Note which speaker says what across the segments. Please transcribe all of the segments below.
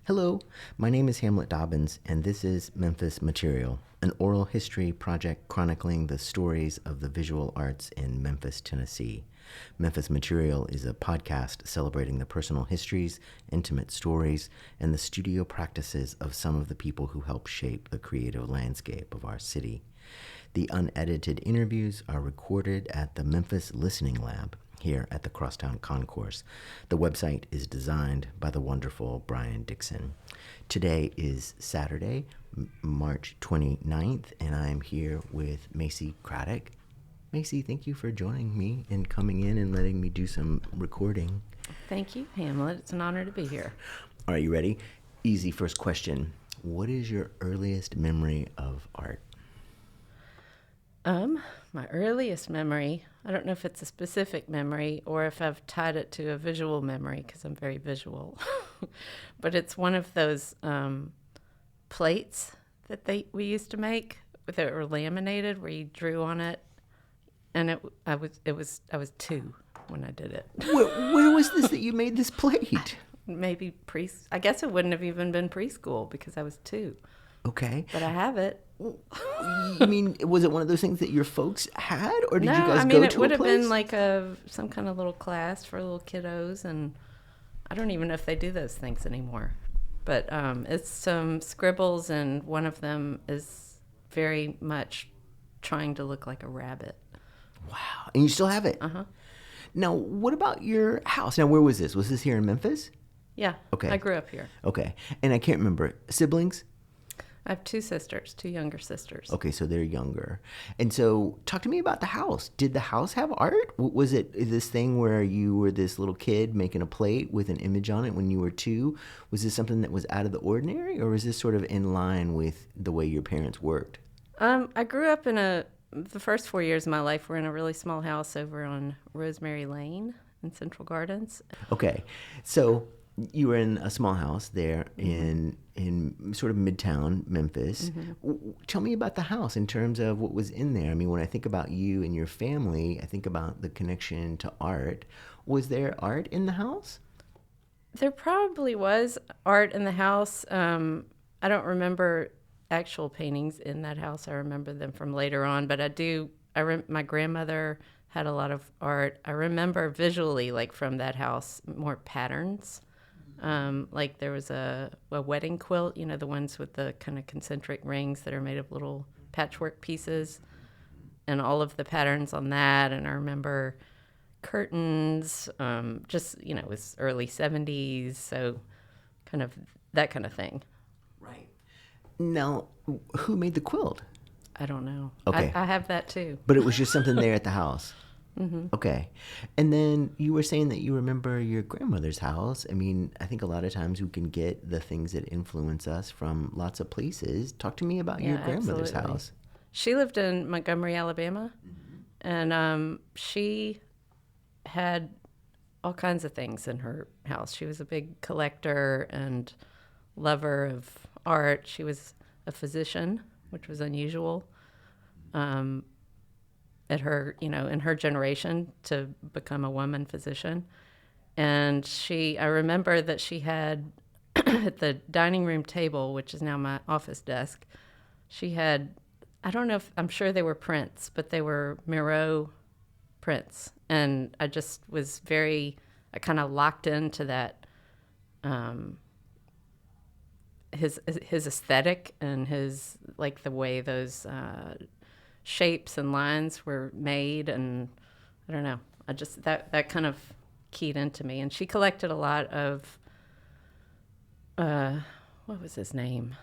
Speaker 1: Hello, my name is Hamlet Dobbins, and this is Memphis Material, an oral history project chronicling the stories of the visual arts in Memphis, Tennessee. Memphis Material is a podcast celebrating the personal histories, intimate stories, and the studio practices of some of the people who help shape the creative landscape of our city. The unedited interviews are recorded at the Memphis Listening Lab here at the Crosstown Concourse. The website is designed by the wonderful Brian Dixon. Today is Saturday, March 29th, and I'm here with Maysey Craddock. Maysey, thank you for joining me and coming in and letting me do some recording.
Speaker 2: Thank you, Hamlet. It's an honor to be here.
Speaker 1: All right, you ready? Easy first question. What is your earliest memory of art?
Speaker 2: My earliest memory, I don't know if it's a specific memory or if I've tied it to a visual memory because I'm very visual, but it's one of those plates that we used to make that were laminated where you drew on it, and I was 2 when I did it.
Speaker 1: Where was this that you made this plate?
Speaker 2: Maybe I guess it wouldn't have even been preschool because I was 2.
Speaker 1: Okay.
Speaker 2: But I have it.
Speaker 1: You mean, was it one of those things that your folks had, or did you guys go to a place?
Speaker 2: No, I mean, it would have been like some kind of little class for little kiddos, and I don't even know if they do those things anymore. But it's some scribbles, and one of them is very much trying to look like a rabbit.
Speaker 1: Wow. And you still have it?
Speaker 2: Uh-huh.
Speaker 1: Now, what about your house? Now, where was this? Was this here in Memphis?
Speaker 2: Yeah.
Speaker 1: Okay.
Speaker 2: I grew up here.
Speaker 1: Okay. And I can't remember. Siblings?
Speaker 2: I have 2 sisters, 2 younger sisters.
Speaker 1: Okay, so they're younger. And so talk to me about the house. Did the house have art? Was it this thing where you were this little kid making a plate with an image on it when you were 2? Was this something that was out of the ordinary, or was this sort of in line with the way your parents worked?
Speaker 2: I grew up the first 4 years of my life were in a really small house over on Rosemary Lane in Central Gardens.
Speaker 1: Okay, so you were in a small house there in sort of midtown Memphis. Mm-hmm. Tell me about the house in terms of what was in there. I mean, when I think about you and your family, I think about the connection to art. Was there art in the house?
Speaker 2: There probably was art in the house. I don't remember actual paintings in that house. I remember them from later on, but I do. My grandmother had a lot of art. I remember visually, like from that house, more patterns. Like there was a wedding quilt, the ones with the kind of concentric rings that are made of little patchwork pieces, and all of the patterns on that. And I remember curtains, it was early 70s, so kind of that kind of thing.
Speaker 1: Right. Now, who made the quilt?
Speaker 2: I don't know.
Speaker 1: Okay.
Speaker 2: I have that too.
Speaker 1: But it was just something there at the house.
Speaker 2: Mm-hmm.
Speaker 1: Okay. And then you were saying that you remember your grandmother's house. I mean, I think a lot of times we can get the things that influence us from lots of places. Talk to me about your grandmother's house.
Speaker 2: She lived in Montgomery, Alabama, and she had all kinds of things in her house. She was a big collector and lover of art. She was a physician, which was unusual. At her, in her generation to become a woman physician. And I remember that she had at the dining room table, which is now my office desk, she had, I'm sure they were prints, but they were Miro prints. And I just was I kind of locked into that, his aesthetic and his, like the way those, shapes and lines were made, and I don't know. I just that kind of keyed into me. And she collected a lot of what was his name?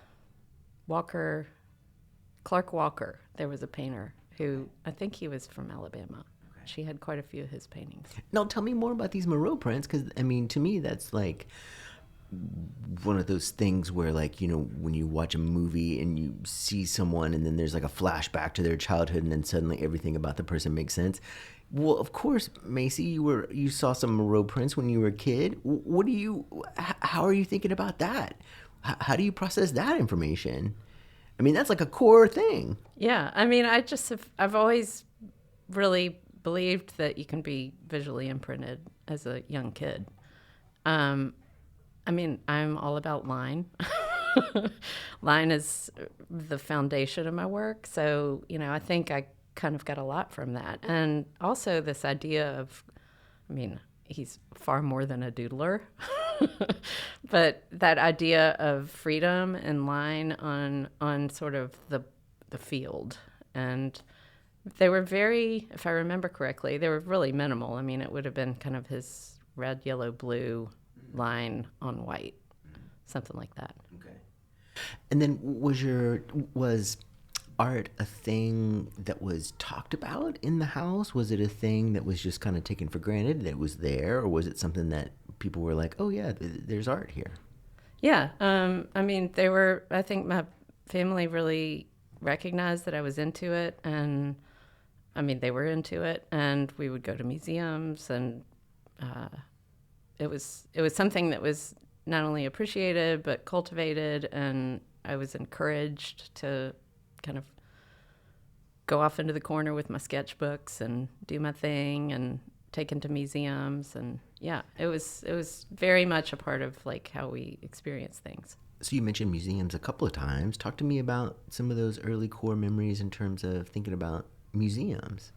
Speaker 2: Clark Walker. There was a painter who I think he was from Alabama. Okay. She had quite a few of his paintings.
Speaker 1: Now tell me more about these Miro prints, because I mean, to me that's like one of those things where, like, when you watch a movie and you see someone and then there's like a flashback to their childhood and then suddenly everything about the person makes sense. Well, of course, Maysey, you saw some Miro prints when you were a kid. How are you thinking about that? How do you process that information? I mean, that's like a core thing.
Speaker 2: Yeah. I mean, I've always really believed that you can be visually imprinted as a young kid. I mean, I'm all about line. Line is the foundation of my work. So, I think I kind of got a lot from that. And also this idea of, I mean, he's far more than a doodler, but that idea of freedom and line on sort of the field. And they were very, if I remember correctly, they were really minimal. I mean, it would have been kind of his red, yellow, blue line on white, something like that.
Speaker 1: Okay. And then was art a thing that was talked about in the house? Was it a thing that was just kind of taken for granted that it was there, or was it something that people were like, "Oh yeah, there's art here"?
Speaker 2: Yeah. I mean, I think my family really recognized that I was into it, and I mean, they were into it, and we would go to museums, and it was something that was not only appreciated but cultivated, and I was encouraged to kind of go off into the corner with my sketchbooks and do my thing and taken to museums, and yeah, it was very much a part of like how we experience things.
Speaker 1: So you mentioned museums a couple of times. Talk to me about some of those early core memories in terms of thinking about museums.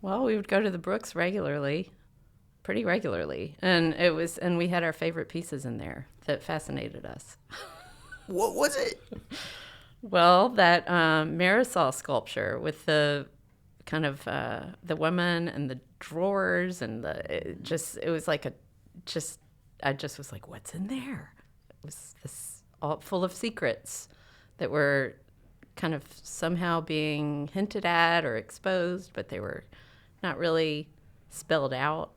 Speaker 2: Well, we would go to the Brooks regularly, pretty regularly, and we had our favorite pieces in there that fascinated us.
Speaker 1: What was it?
Speaker 2: Well, that Marisol sculpture with the kind of the woman and the drawers and I just was like, what's in there? It was this all full of secrets that were kind of somehow being hinted at or exposed, but they were not really spelled out.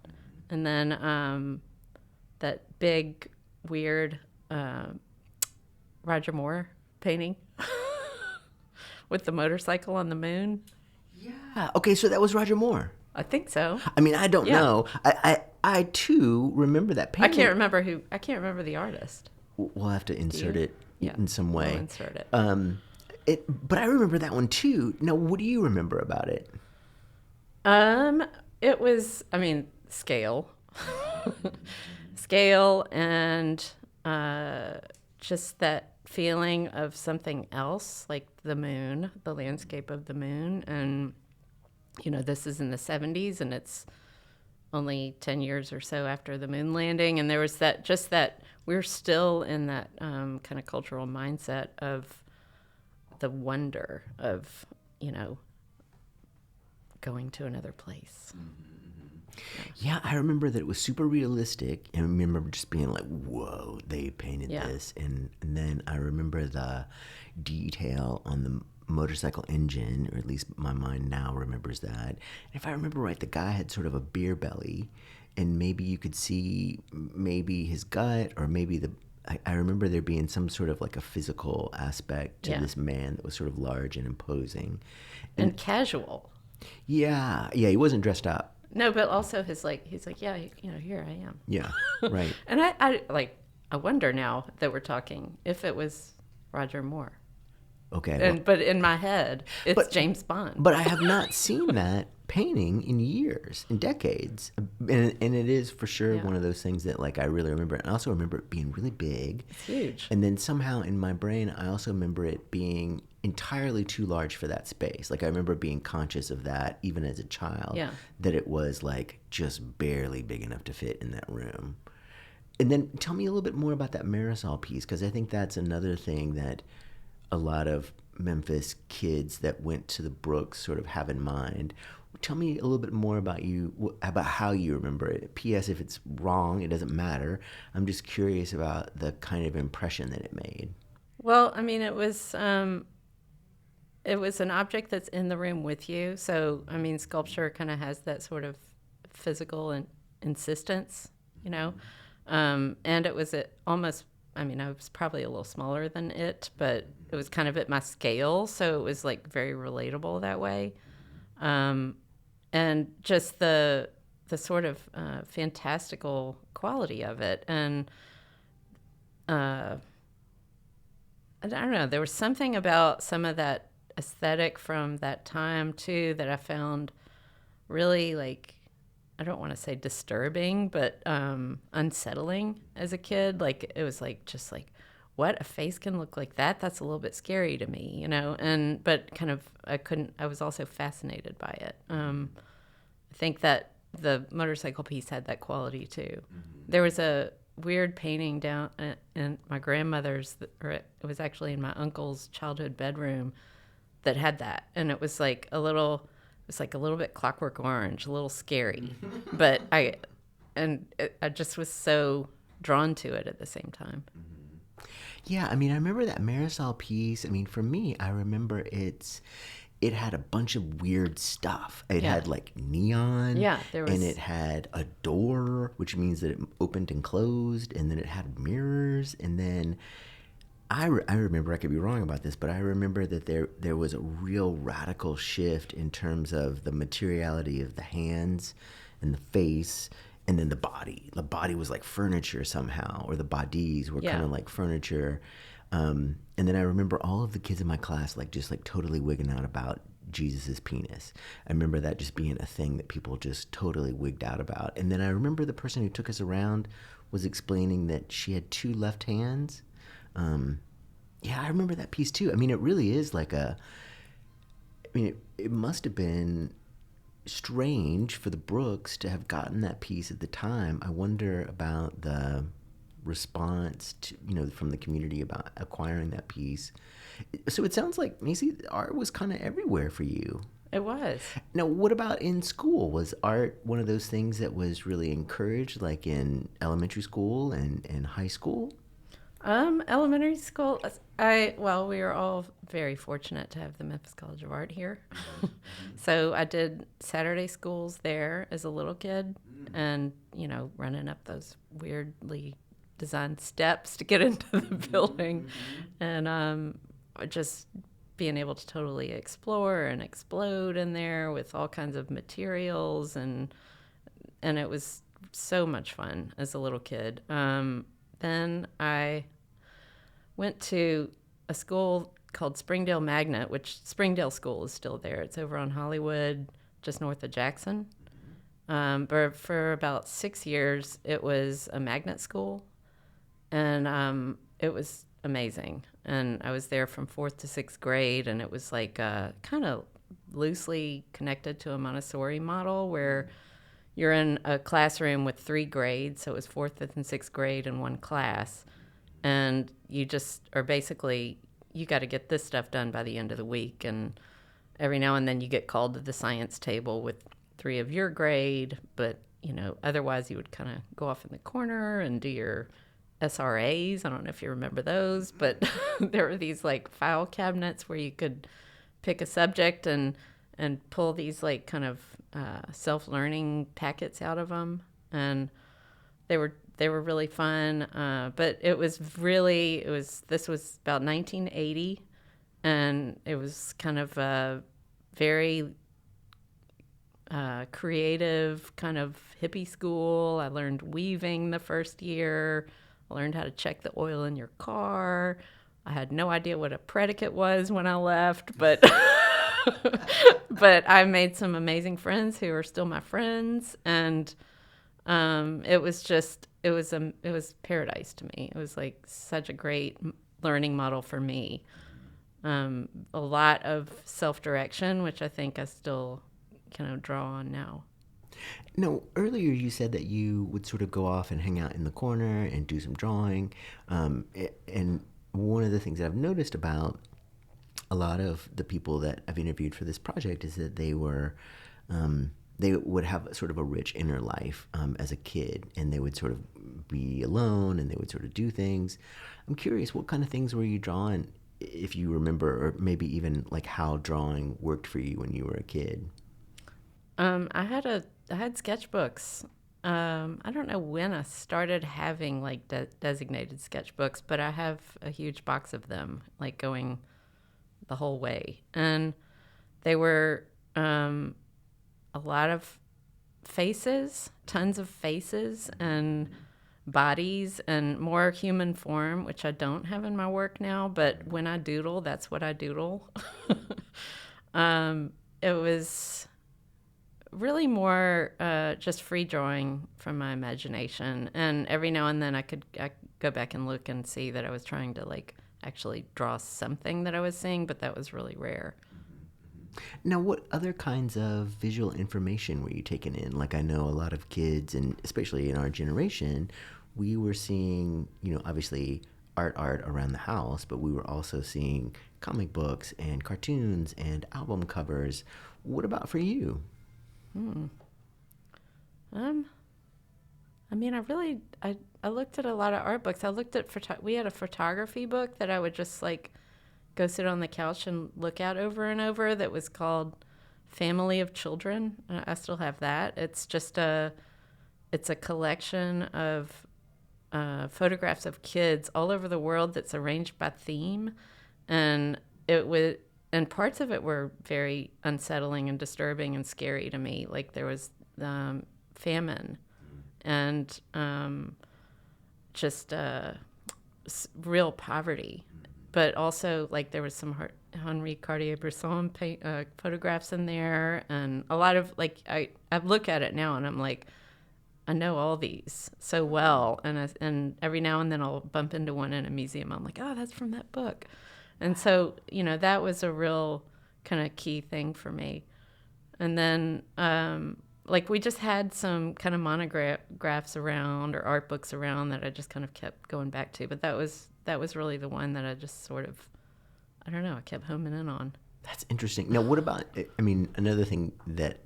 Speaker 2: And then that big, weird Roger Moore painting with the motorcycle on the moon.
Speaker 1: Yeah. Okay, so that was Roger Moore.
Speaker 2: I think so.
Speaker 1: I mean, I don't know. I too remember that painting.
Speaker 2: I can't remember the artist.
Speaker 1: We'll have to insert it in some way.
Speaker 2: We'll insert it.
Speaker 1: But I remember that one too. Now, what do you remember about it?
Speaker 2: It was, I mean, scale, scale, and just that feeling of something else, like the moon, the landscape of the moon, and this is in the 70s, and it's only 10 years or so after the moon landing, and there was that we're still in that kind of cultural mindset of the wonder of going to another place.
Speaker 1: Yeah, I remember that it was super realistic, and I remember just being like, whoa, they painted this. And then I remember the detail on the motorcycle engine, or at least my mind now remembers that. And if I remember right, the guy had sort of a beer belly, and maybe you could see maybe his gut, or maybe I remember there being some sort of like a physical aspect to this man that was sort of large and imposing.
Speaker 2: And casual.
Speaker 1: Yeah, he wasn't dressed up.
Speaker 2: No, but also he's like, yeah, here I am.
Speaker 1: Yeah, right.
Speaker 2: And I wonder now that we're talking if it was Roger Moore.
Speaker 1: Okay.
Speaker 2: But in my head, it's James Bond.
Speaker 1: But I have not seen that painting in years, in decades. And it is for sure one of those things that like I really remember. And I also remember it being really big.
Speaker 2: It's huge.
Speaker 1: And then somehow in my brain, I also remember it being entirely too large for that space. Like I remember being conscious of that even as a child, that it was like just barely big enough to fit in that room. And then tell me a little bit more about that Marisol piece, because I think that's another thing that a lot of Memphis kids that went to the Brooks sort of have in mind. Tell me a little bit more about how you remember it. P.S. If it's wrong, it doesn't matter. I'm just curious about the kind of impression that it made.
Speaker 2: Well, I mean, it was an object that's in the room with you. So, I mean, sculpture kind of has that sort of physical insistence, and it was almost, I mean, I was probably a little smaller than it, but it was kind of at my scale. So it was like very relatable that way. And just the sort of fantastical quality of it. And I don't know, there was something about some of that aesthetic from that time too that I found really like I don't want to say disturbing, but unsettling as a kid. Like it was like just like, what, a face can look like that? That's a little bit scary to me, you know. And but kind of I was also fascinated by it. I think that the motorcycle piece had that quality too. There was a weird painting down in my grandmother's, or it was actually in my uncle's childhood bedroom, that had that, and it was like a little. It's like a little bit Clockwork Orange, a little scary, but I just was so drawn to it at the same time.
Speaker 1: Yeah, I mean, I remember that Marisol piece. I mean, for me, I remember it had a bunch of weird stuff. It
Speaker 2: Yeah.
Speaker 1: had like neon,
Speaker 2: Yeah, there was-
Speaker 1: and it had a door, which means that it opened and closed, and then it had mirrors, and then I remember, I could be wrong about this, but I remember that there was a real radical shift in terms of the materiality of the hands and the face, and then the body. The body was like furniture somehow, or the bodies were
Speaker 2: Yeah.
Speaker 1: kind of like furniture. And then I remember all of the kids in my class like just like totally wigging out about Jesus's penis. I remember that just being a thing that people just totally wigged out about. And then I remember the person who took us around was explaining that she had two left hands. Yeah, I remember that piece too. I mean, it really is like it must have been strange for the Brooks to have gotten that piece at the time. I wonder about the response to, from the community about acquiring that piece. So it sounds like, Maysey, art was kind of everywhere for you.
Speaker 2: It was.
Speaker 1: Now, what about in school? Was art one of those things that was really encouraged, like in elementary school and high school?
Speaker 2: Elementary school. We were all very fortunate to have the Memphis College of Art here. So I did Saturday schools there as a little kid, and running up those weirdly designed steps to get into the building, and just being able to totally explore and explode in there with all kinds of materials, and it was so much fun as a little kid. Then I went to a school called Springdale Magnet, which Springdale School is still there. It's over on Hollywood, just north of Jackson. But for about 6 years, it was a magnet school, and it was amazing. And I was there from 4th to 6th grade, and it was like kind of loosely connected to a Montessori model where you're in a classroom with 3 grades, so it was 4th, 5th, and 6th grade in one class. And you just are basically, you got to get this stuff done by the end of the week. And every now and then you get called to the science table with 3 of your grade, but, otherwise you would kind of go off in the corner and do your SRAs. I don't know if you remember those, but there were these like file cabinets where you could pick a subject and pull these like kind of self-learning packets out of them, and they were really fun. But this was about 1980, and it was kind of a very creative kind of hippie school. I learned weaving the first year. I learned how to check the oil in your car. I had no idea what a predicate was when I left, but but I made some amazing friends who are still my friends, and it was paradise to me. It was like such a great learning model for me. A lot of self-direction, which I think I still kind of draw on now.
Speaker 1: No, earlier you said that you would sort of go off and hang out in the corner and do some drawing. And one of the things that I've noticed about a lot of the people that I've interviewed for this project is that they would have sort of a rich inner life as a kid, and they would sort of be alone and they would sort of do things. I'm curious, what kind of things were you drawing, if you remember, or maybe even like how drawing worked for you when you were a kid?
Speaker 2: I had sketchbooks. I don't know when I started having like designated sketchbooks, but I have a huge box of them, like going the whole way. And they were a lot of faces, tons of faces and bodies and more human form, which I don't have in my work now, but when I doodle, that's what I doodle. It was really more just free drawing from my imagination. And every now and then I go back and look and see that I was trying to like actually draw something that I was seeing, but that was really rare.
Speaker 1: Now, what other kinds of visual information were you taking in? Like, I know a lot of kids, and especially in our generation, we were seeing, obviously art around the house, but we were also seeing comic books and cartoons and album covers. What about for you?
Speaker 2: I mean, I looked at a lot of art books. I looked at we had a photography book that I would just like go sit on the couch and look at over and over, that was called Family of Children. I still have that. It's a collection of photographs of kids all over the world that's arranged by theme, and parts of it were very unsettling and disturbing and scary to me. Like there was famine and just real poverty. But also, like, there was some Henri Cartier-Bresson photographs in there, and a lot of, like, I look at it now, and I'm like, I know all these so well, and every now and then I'll bump into one in a museum. I'm like, oh, that's from that book. And so, that was a real kind of key thing for me. And then, like, we just had some kind of monographs around or art books around that I just kind of kept going back to, but that was really the one that I just sort of, I don't know, I kept homing in on.
Speaker 1: That's interesting. Now, what about, another thing that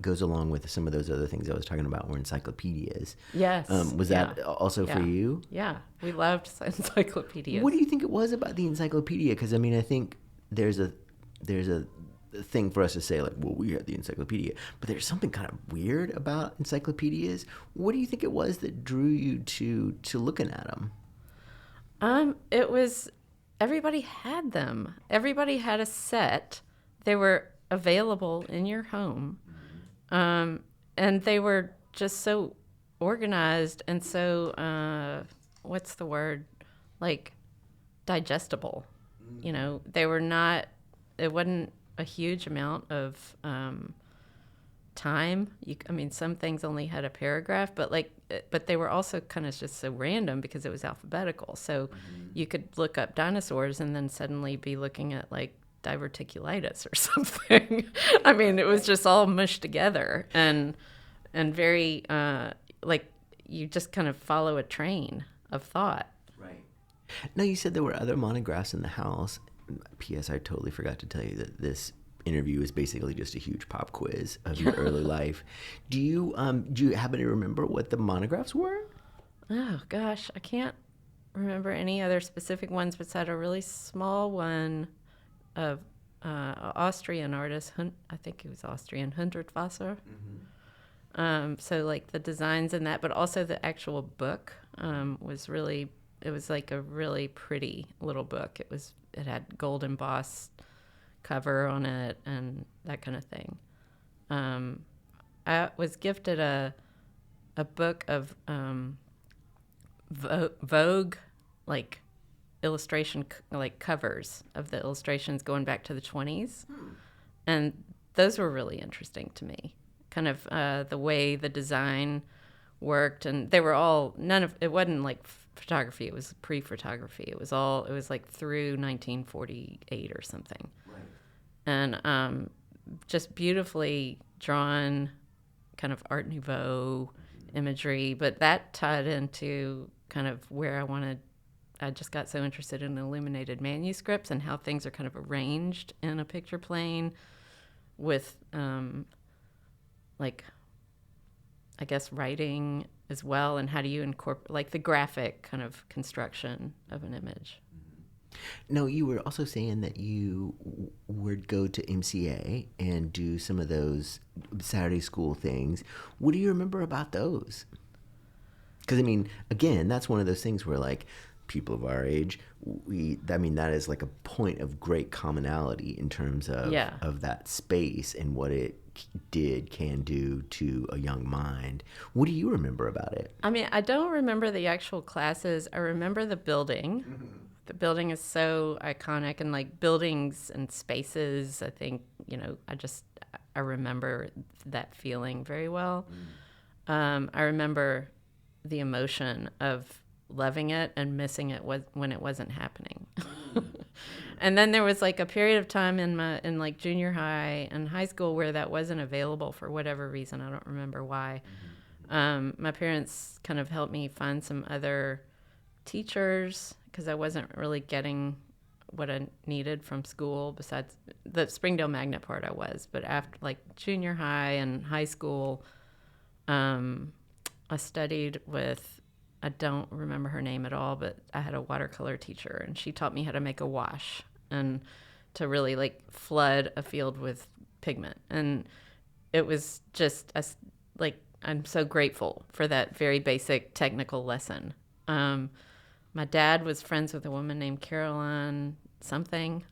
Speaker 1: goes along with some of those other things I was talking about were encyclopedias.
Speaker 2: Yes.
Speaker 1: Was that also for you?
Speaker 2: Yeah, we loved encyclopedias.
Speaker 1: What do you think it was about the encyclopedia? Because, I think there's a thing for us to say, like, well, we had the encyclopedia, but there's something kind of weird about encyclopedias. What do you think it was that drew you to looking at them?
Speaker 2: It was, everybody had them. Everybody had a set. They were available in your home. And they were just so organized and so, what's the word? Like, digestible. They were not, it wasn't a huge amount of, time. Some things only had a paragraph, but they were also kind of just so random because it was alphabetical. So you could look up dinosaurs and then suddenly be looking at like diverticulitis or something. It was just all mushed together and very like you just kind of follow a train of thought.
Speaker 1: Right. Now, you said there were other monographs in the house. P.S. I totally forgot to tell you that this interview is basically just a huge pop quiz of your early life. Do you happen to remember what the monographs were?
Speaker 2: Oh gosh, I can't remember any other specific ones besides a really small one of Austrian artist. I think it was Austrian, Hundertwasser. So like the designs in that, but also the actual book was really. It was like a really pretty little book. It had gold embossed cover on it and that kind of thing. I was gifted a book of Vogue, like illustration, like covers of the illustrations going back to the 1920s. And those were really interesting to me. Kind of the way the design worked, and they were all, it wasn't like photography, it was pre-photography. It was like through 1948 or something. Right. And just beautifully drawn kind of Art Nouveau imagery, but that tied into kind of where I just got so interested in illuminated manuscripts and how things are kind of arranged in a picture plane with like, I guess, writing as well, and how do you incorporate, like, the graphic kind of construction of an image.
Speaker 1: No, you were also saying that you would go to MCA and do some of those Saturday school things. What do you remember about those? Because, again, that's one of those things where, like, people of our age, that is like a point of great commonality in terms of that space and what it can do to a young mind. What do you remember about it?
Speaker 2: I don't remember the actual classes. I remember the building. Mm-hmm. The building is so iconic, and like buildings and spaces, I think, I remember that feeling very well. I remember the emotion of loving it and missing it when it wasn't happening. And then there was like a period of time in like junior high and high school where that wasn't available for whatever reason. I don't remember why. My parents kind of helped me find some other teachers because I wasn't really getting what I needed from school besides the Springdale Magnet part I was. But after like junior high and high school, I studied with, I don't remember her name at all, but I had a watercolor teacher and she taught me how to make a wash and to really like flood a field with pigment. And it was just I'm so grateful for that very basic technical lesson. My dad was friends with a woman named Caroline something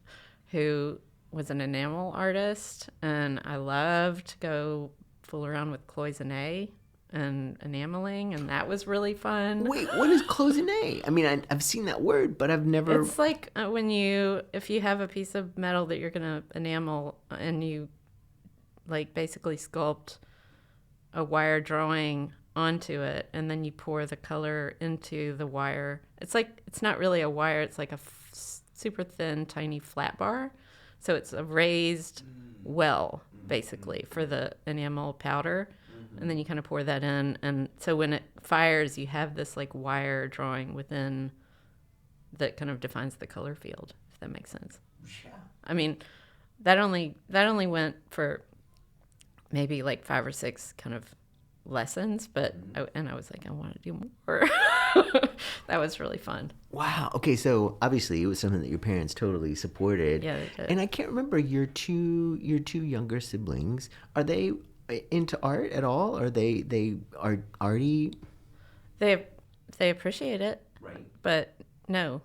Speaker 2: who was an enamel artist, and I loved to go fool around with cloisonne and enameling, and that was really fun.
Speaker 1: Wait, what is cloisonne? I mean, I've seen that word, but I've never...
Speaker 2: It's like if you have a piece of metal that you're going to enamel and you like basically sculpt a wire drawing onto it, and then you pour the color into the wire. It's not really a wire, it's like a super thin, tiny flat bar. So it's a raised well, basically, for the enamel powder. And then you kind of pour that in. And so when it fires, you have this like wire drawing within that kind of defines the color field, if that makes sense.
Speaker 1: Yeah.
Speaker 2: I mean, that only went for maybe like 5 or 6 kind of lessons, but I was like, I want to do more. That was really fun.
Speaker 1: Wow. Okay, so obviously it was something that your parents totally supported.
Speaker 2: Yeah, they did.
Speaker 1: And I can't remember your two younger siblings. Are they into art at all? Are they are arty?
Speaker 2: They appreciate it,
Speaker 1: Right.
Speaker 2: but no.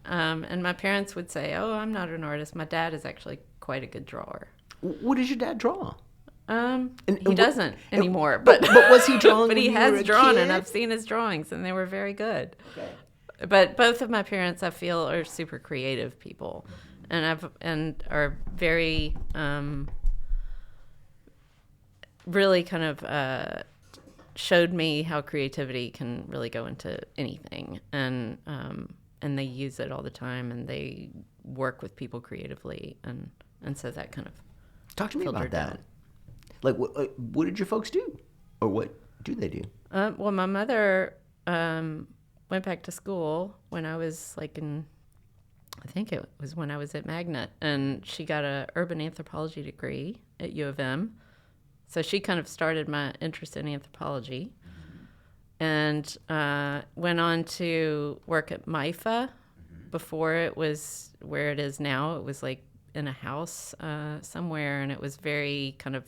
Speaker 2: And my parents would say, "Oh, I'm not an artist." My dad is actually quite a good drawer.
Speaker 1: What does your dad draw?
Speaker 2: He doesn't anymore,
Speaker 1: but was he drawing?
Speaker 2: But he
Speaker 1: when you
Speaker 2: has
Speaker 1: were a
Speaker 2: drawn,
Speaker 1: kid?
Speaker 2: and I've seen his drawings, and they were very good.
Speaker 1: Okay.
Speaker 2: But both of my parents, I feel, are super creative people, and are very really kind of showed me how creativity can really go into anything, and they use it all the time, and they work with people creatively, and so that kind of
Speaker 1: talk to me about
Speaker 2: filtered
Speaker 1: that.
Speaker 2: down.
Speaker 1: Like, what did your folks do, or what do they do?
Speaker 2: Well, my mother went back to school when I was I think it was when I was at Magnet, and she got a urban anthropology degree at U of M. So she kind of started my interest in anthropology, and went on to work at MIFA. Before it was where it is now. It was like in a house somewhere, and it was very kind of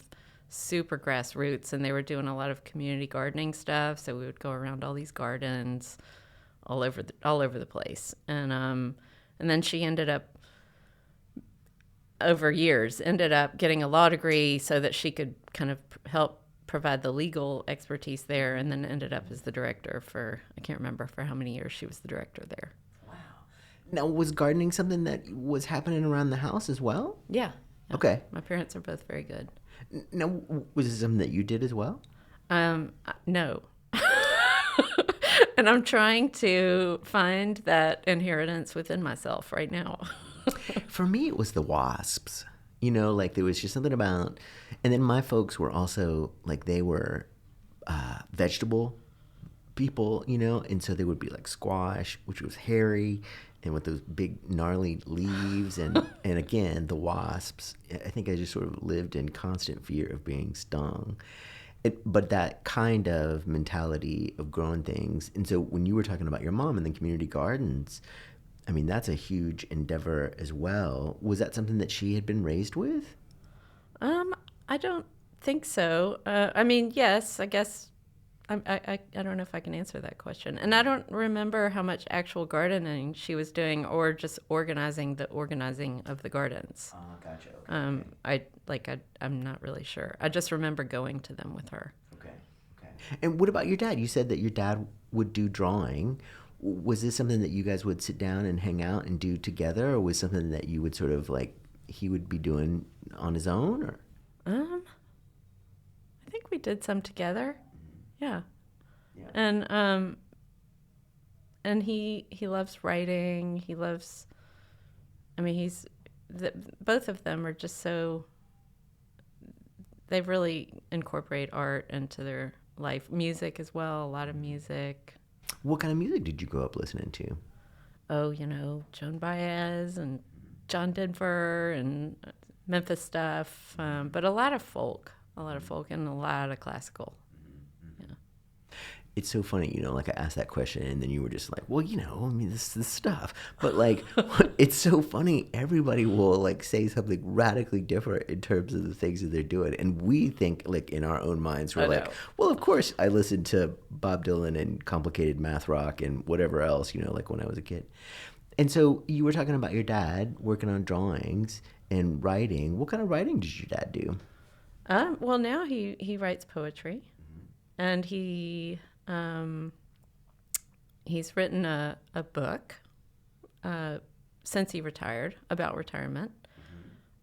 Speaker 2: super grassroots, and they were doing a lot of community gardening stuff. So we would go around all these gardens all over the place, and then she ended up over years getting a law degree so that she could kind of help provide the legal expertise there, and then ended up as the director for, I can't remember for how many years she was the director there.
Speaker 1: Wow. Now, was gardening something that was happening around the house as well?
Speaker 2: Yeah.
Speaker 1: Okay.
Speaker 2: My parents are both very good.
Speaker 1: Now, was it something that you did as well?
Speaker 2: No. And I'm trying to find that inheritance within myself right now.
Speaker 1: For me, it was the wasps. Like there was just something about, and then my folks were also like, they were vegetable people, and so they would be like squash, which was hairy, and with those big gnarly leaves, and again, the wasps. I think I just sort of lived in constant fear of being stung. But that kind of mentality of growing things. And so when you were talking about your mom and the community gardens, I mean, that's a huge endeavor as well. Was that something that she had been raised with?
Speaker 2: I don't think so. I mean, yes, I guess. I don't know if I can answer that question. And I don't remember how much actual gardening she was doing, or just organizing of the gardens.
Speaker 1: Oh, gotcha. Okay.
Speaker 2: I'm not really sure. I just remember going to them with her.
Speaker 1: Okay. And what about your dad? You said that your dad would do drawing. Was this something that you guys would sit down and hang out and do together, or was something that you would sort of like he would be doing on his own, or?
Speaker 2: I think we did some together. Yeah.
Speaker 1: Yeah.
Speaker 2: And he loves writing. He loves, I mean, both of them are just so, they really incorporate art into their life. Music as well, a lot of music.
Speaker 1: What kind of music did you grow up listening to?
Speaker 2: Oh, Joan Baez and John Denver and Memphis stuff, but a lot of folk and a lot of classical. Yeah.
Speaker 1: It's so funny, like I asked that question and then you were just like, well, I mean, this stuff. But like, it's so funny. Everybody will like say something radically different in terms of the things that they're doing. And we think like in our own minds, we're like, well, of course I listened to Bob Dylan and complicated math rock and whatever else, like when I was a kid. And so you were talking about your dad working on drawings and writing. What kind of writing did your dad do?
Speaker 2: Well, now he writes poetry, and he's written a book since he retired about retirement.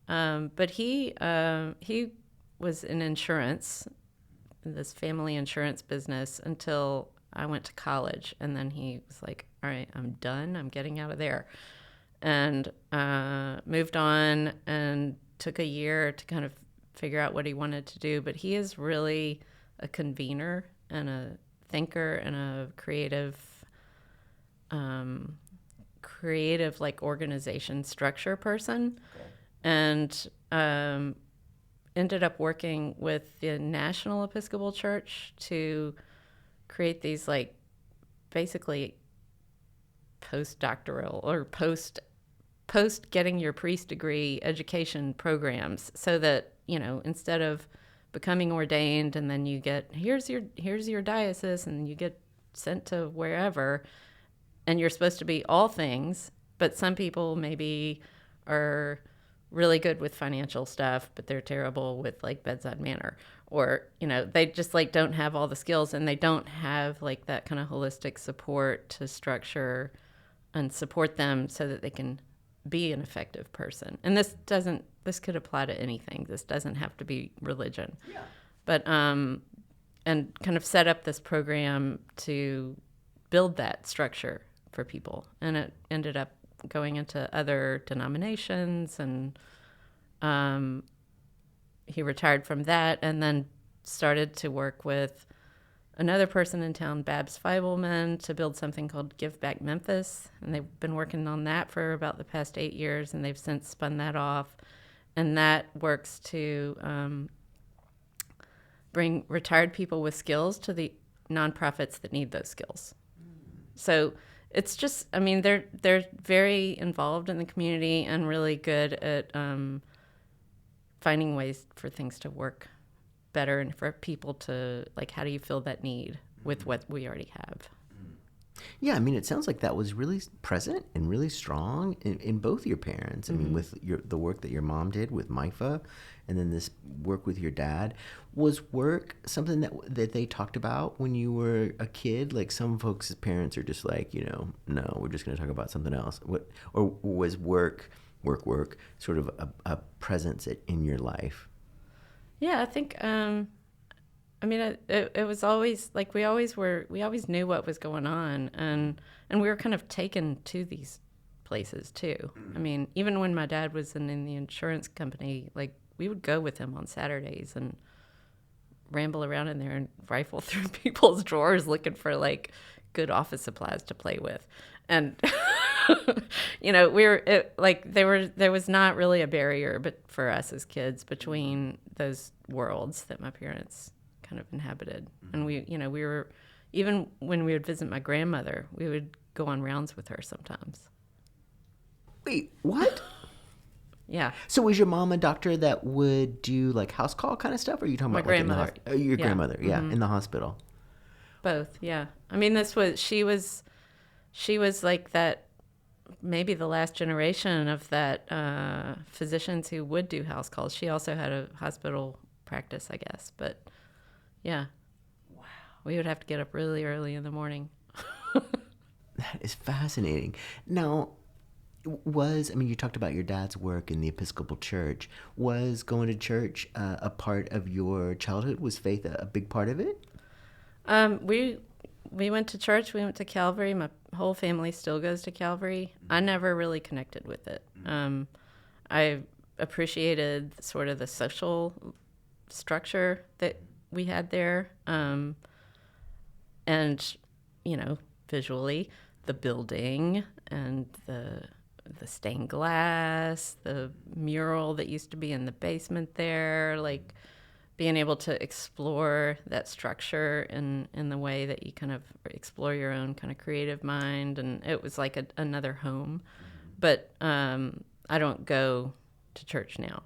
Speaker 2: But he was in insurance, in this family insurance business until I went to college, and then he was like, all right, I'm done. I'm getting out of there. And moved on and took a year to kind of figure out what he wanted to do. But he is really a convener and a thinker and a creative like organization structure person. Okay. And ended up working with the National Episcopal Church to create these like basically postdoctoral or post getting your priest degree education programs, so that instead of becoming ordained and then you get here's your diocese and you get sent to wherever and you're supposed to be all things, but some people maybe are really good with financial stuff but they're terrible with like bedside manner, or they just like don't have all the skills and they don't have like that kind of holistic support to structure and support them so that they can be an effective person. And this could apply to anything. This doesn't have to be religion. Yeah. But and kind of set up this program to build that structure for people. And it ended up going into other denominations, and he retired from that and then started to work with another person in town, Babs Feibelman, to build something called Give Back Memphis. And they've been working on that for about the past 8 years, and they've since spun that off. And that works to bring retired people with skills to the nonprofits that need those skills. So it's just, I mean, they're very involved in the community and really good at finding ways for things to work better and for people to, like, how do you fill that need with what we already have?
Speaker 1: Yeah, I mean, it sounds like that was really present and really strong in both your parents. I mean, with the work that your mom did with MIFA, and then this work with your dad. Was work something that they talked about when you were a kid? Like some folks' parents are just like, no, we're just going to talk about something else. Or was work sort of a presence in your life?
Speaker 2: Yeah, I think. I mean, it was always like we always knew what was going on, and we were kind of taken to these places too. I mean, even when my dad was in the insurance company, like we would go with him on Saturdays and ramble around in there and rifle through people's drawers looking for like good office supplies to play with, and there was not really a barrier, but for us as kids between those worlds that my parents kind of inhabited. And we were, even when we would visit my grandmother, we would go on rounds with her sometimes.
Speaker 1: Wait, what?
Speaker 2: Yeah.
Speaker 1: So was your mom a doctor that would do like house call kind of stuff, or are you talking
Speaker 2: my
Speaker 1: about
Speaker 2: grandmother?
Speaker 1: Like your grandmother, in the hospital?
Speaker 2: Both, yeah. I mean, she was like that, maybe the last generation of that physicians who would do house calls. She also had a hospital practice, I guess, but yeah. Wow. We would have to get up really early in the morning.
Speaker 1: That is fascinating. Now, I mean, you talked about your dad's work in the Episcopal Church. Was going to church a part of your childhood? Was faith a big part of it?
Speaker 2: We went to church. We went to Calvary. My whole family still goes to Calvary. I never really connected with it. I appreciated sort of the social structure that we had there, and visually the building and the stained glass, the mural that used to be in the basement there, like being able to explore that structure in the way that you kind of explore your own kind of creative mind. And it was like another home. But I don't go to church now.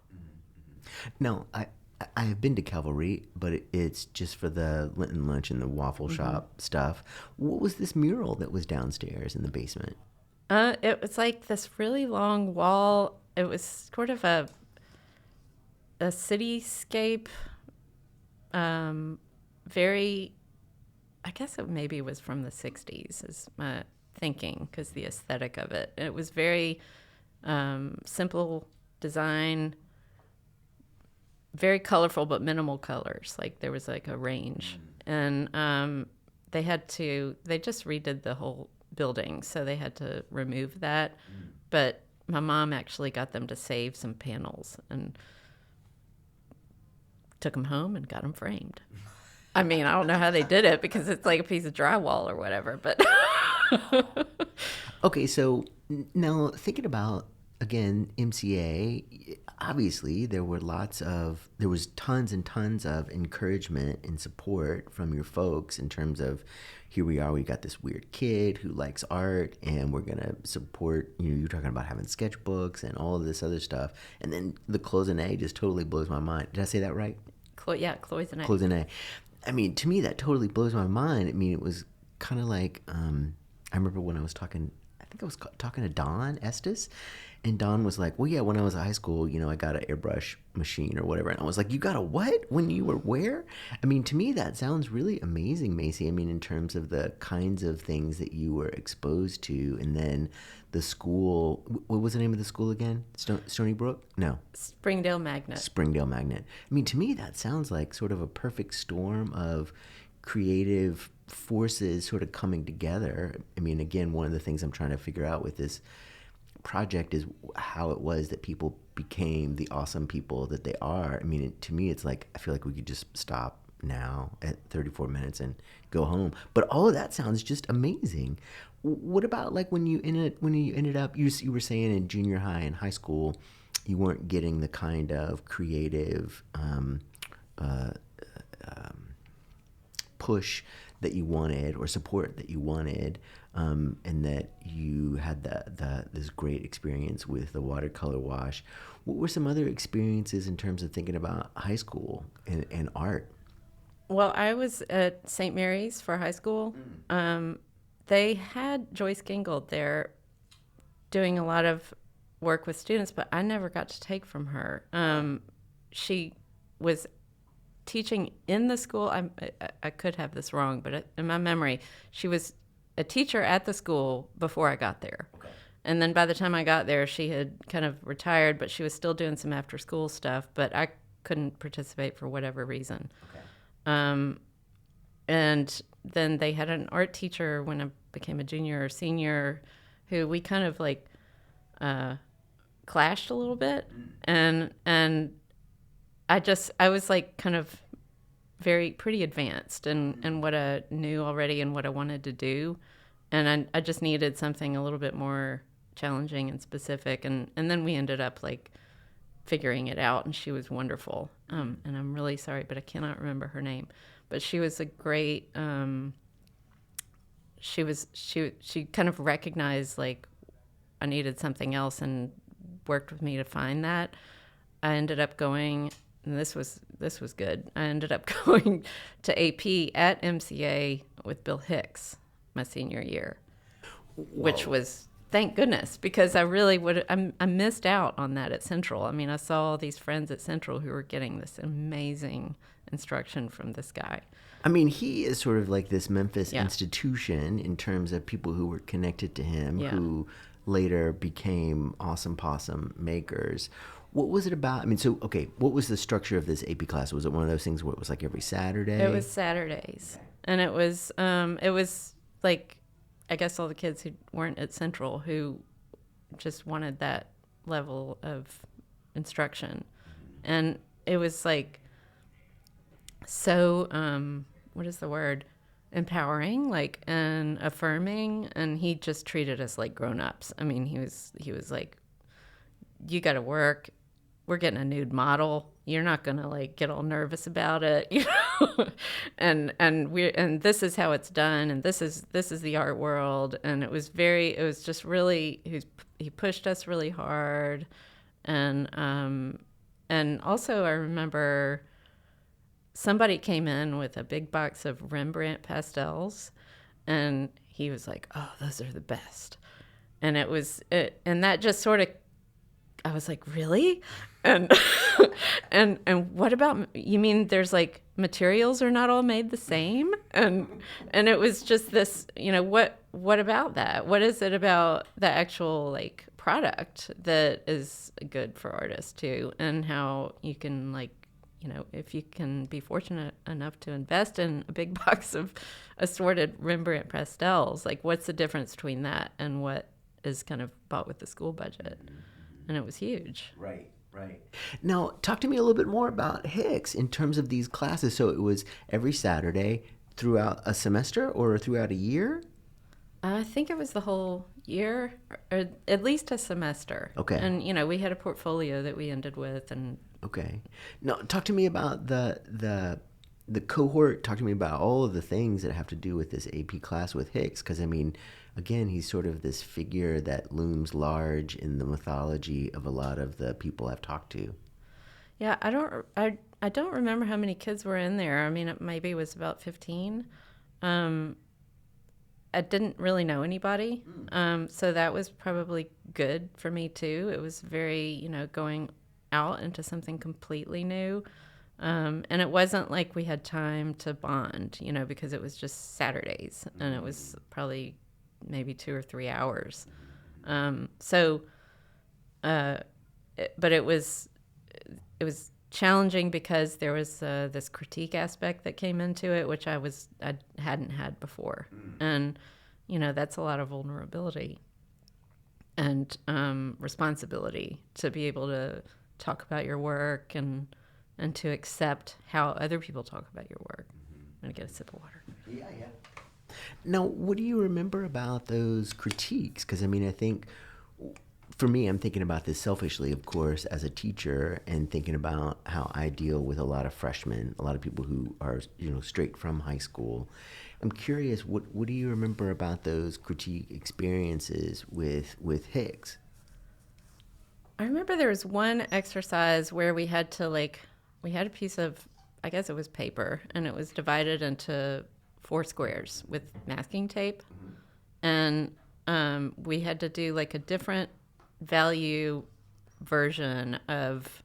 Speaker 1: No, I have been to Calvary, but it's just for the Lenten lunch and the waffle shop stuff. What was this mural that was downstairs in the basement?
Speaker 2: It was like this really long wall. It was sort of a cityscape. Very, I guess it maybe was from the 60s is my thinking, because the aesthetic of it. It was very simple design, very colorful but minimal colors. Like there was like a range. And they just redid the whole building, so they had to remove that. But my mom actually got them to save some panels and took them home and got them framed. I mean, I don't know how they did it because it's like a piece of drywall or whatever, but
Speaker 1: Okay, so now thinking about, again, MCA, obviously there was tons and tons of encouragement and support from your folks in terms of, here we are, we got this weird kid who likes art and we're going to support, you're talking about having sketchbooks and all of this other stuff. And then the cloisonne just totally blows my mind. Did I say that right?
Speaker 2: cloisonne.
Speaker 1: Cloisonne. I mean, to me, that totally blows my mind. I mean, it was kind of like, I remember when I was talking to Don Estes, and Don was like, well, yeah, when I was in high school, I got an airbrush machine or whatever. And I was like, you got a what? When you were where? I mean, to me, that sounds really amazing, Maysey. I mean, in terms of the kinds of things that you were exposed to, and then the school, what was the name of the school again? Stony Brook? No.
Speaker 2: Springdale Magnet.
Speaker 1: I mean, to me, that sounds like sort of a perfect storm of creative forces sort of coming together. I mean, again, one of the things I'm trying to figure out with this project is how it was that people became the awesome people that they are. I mean, to me, it's like, I feel like we could just stop now at 34 minutes and go home. But all of that sounds just amazing. What about like when you ended up, you were saying in junior high and high school, you weren't getting the kind of creative push that you wanted or support that you wanted, and that you had this great experience with the watercolor wash. What were some other experiences in terms of thinking about high school and art?
Speaker 2: Well, I was at St. Mary's for high school. They had Joyce Gingold there doing a lot of work with students, but I never got to take from her. She was teaching in the school. I could have this wrong, but in my memory, she was a teacher at the school before I got there. Okay. And then by the time I got there, she had kind of retired, but she was still doing some after school stuff, but I couldn't participate for whatever reason. Okay. And then they had an art teacher when I became a junior or senior who we kind of like clashed a little bit. And I was like kind of pretty advanced in what I knew already and what I wanted to do. And I just needed something a little bit more challenging and specific. And then we ended up like figuring it out, and she was wonderful. And I'm really sorry, but I cannot remember her name. But she was a great, she kind of recognized like I needed something else and worked with me to find that. I ended up going, and this was good. I ended up going to AP at MCA with Bill Hicks my senior year. Whoa. Which was, thank goodness, because I really I missed out on that at Central. I mean, I saw all these friends at Central who were getting this amazing instruction from this guy.
Speaker 1: I mean, he is sort of like this Memphis institution in terms of people who were connected to him, who later became awesome possum makers. What was it about? I mean, so, okay, what was the structure of this AP class? Was it one of those things where it was like every Saturday?
Speaker 2: It was Saturdays, and it was like, I guess all the kids who weren't at Central who just wanted that level of instruction, and it was like so what is the word, empowering, like, and affirming, and he just treated us like grown-ups. I mean, he was like, you got to work, we're getting a nude model, you're not gonna like get all nervous about it, you know. And this is how it's done, and this is the art world. And it was just really, he pushed us really hard. And also I remember somebody came in with a big box of Rembrandt pastels, and he was like, oh, those are the best. And and that just sort of, I was like, really? And and what about, you mean there's like materials are not all made the same? And it was just this, you know, what about that? What is it about the actual like product that is good for artists too? And how you can, like, you know, if you can be fortunate enough to invest in a big box of assorted Rembrandt pastels, like, what's the difference between that and what is kind of bought with the school budget? And it was huge.
Speaker 1: Right. Now, talk to me a little bit more about Hicks in terms of these classes. So it was every Saturday throughout a semester or throughout a year?
Speaker 2: I think it was the whole year, or at least a semester.
Speaker 1: Okay.
Speaker 2: And, you know, we had a portfolio that we ended with. And
Speaker 1: okay. Now, talk to me about the cohort. Talk to me about all of the things that have to do with this AP class with Hicks. Because, I mean, again, he's sort of this figure that looms large in the mythology of a lot of the people I've talked to.
Speaker 2: Yeah, I don't remember how many kids were in there. I mean, it maybe was about 15. I didn't really know anybody, so that was probably good for me too. It was very, you know, going out into something completely new. And it wasn't like we had time to bond, you know, because it was just Saturdays, and it was probably maybe 2 or 3 hours. But it was challenging because there was this critique aspect that came into it, which I hadn't had before. And, you know, that's a lot of vulnerability and responsibility to be able to talk about your work and to accept how other people talk about your work. I'm going to get a sip of water.
Speaker 1: Yeah. Now, what do you remember about those critiques? Because, I mean, I think, for me, I'm thinking about this selfishly, of course, as a teacher, and thinking about how I deal with a lot of freshmen, a lot of people who are, you know, straight from high school. I'm curious, what do you remember about those critique experiences with Hicks?
Speaker 2: I remember there was one exercise where we had a piece of, I guess it was paper, and it was divided into 4 squares with masking tape. And we had to do like a different value version of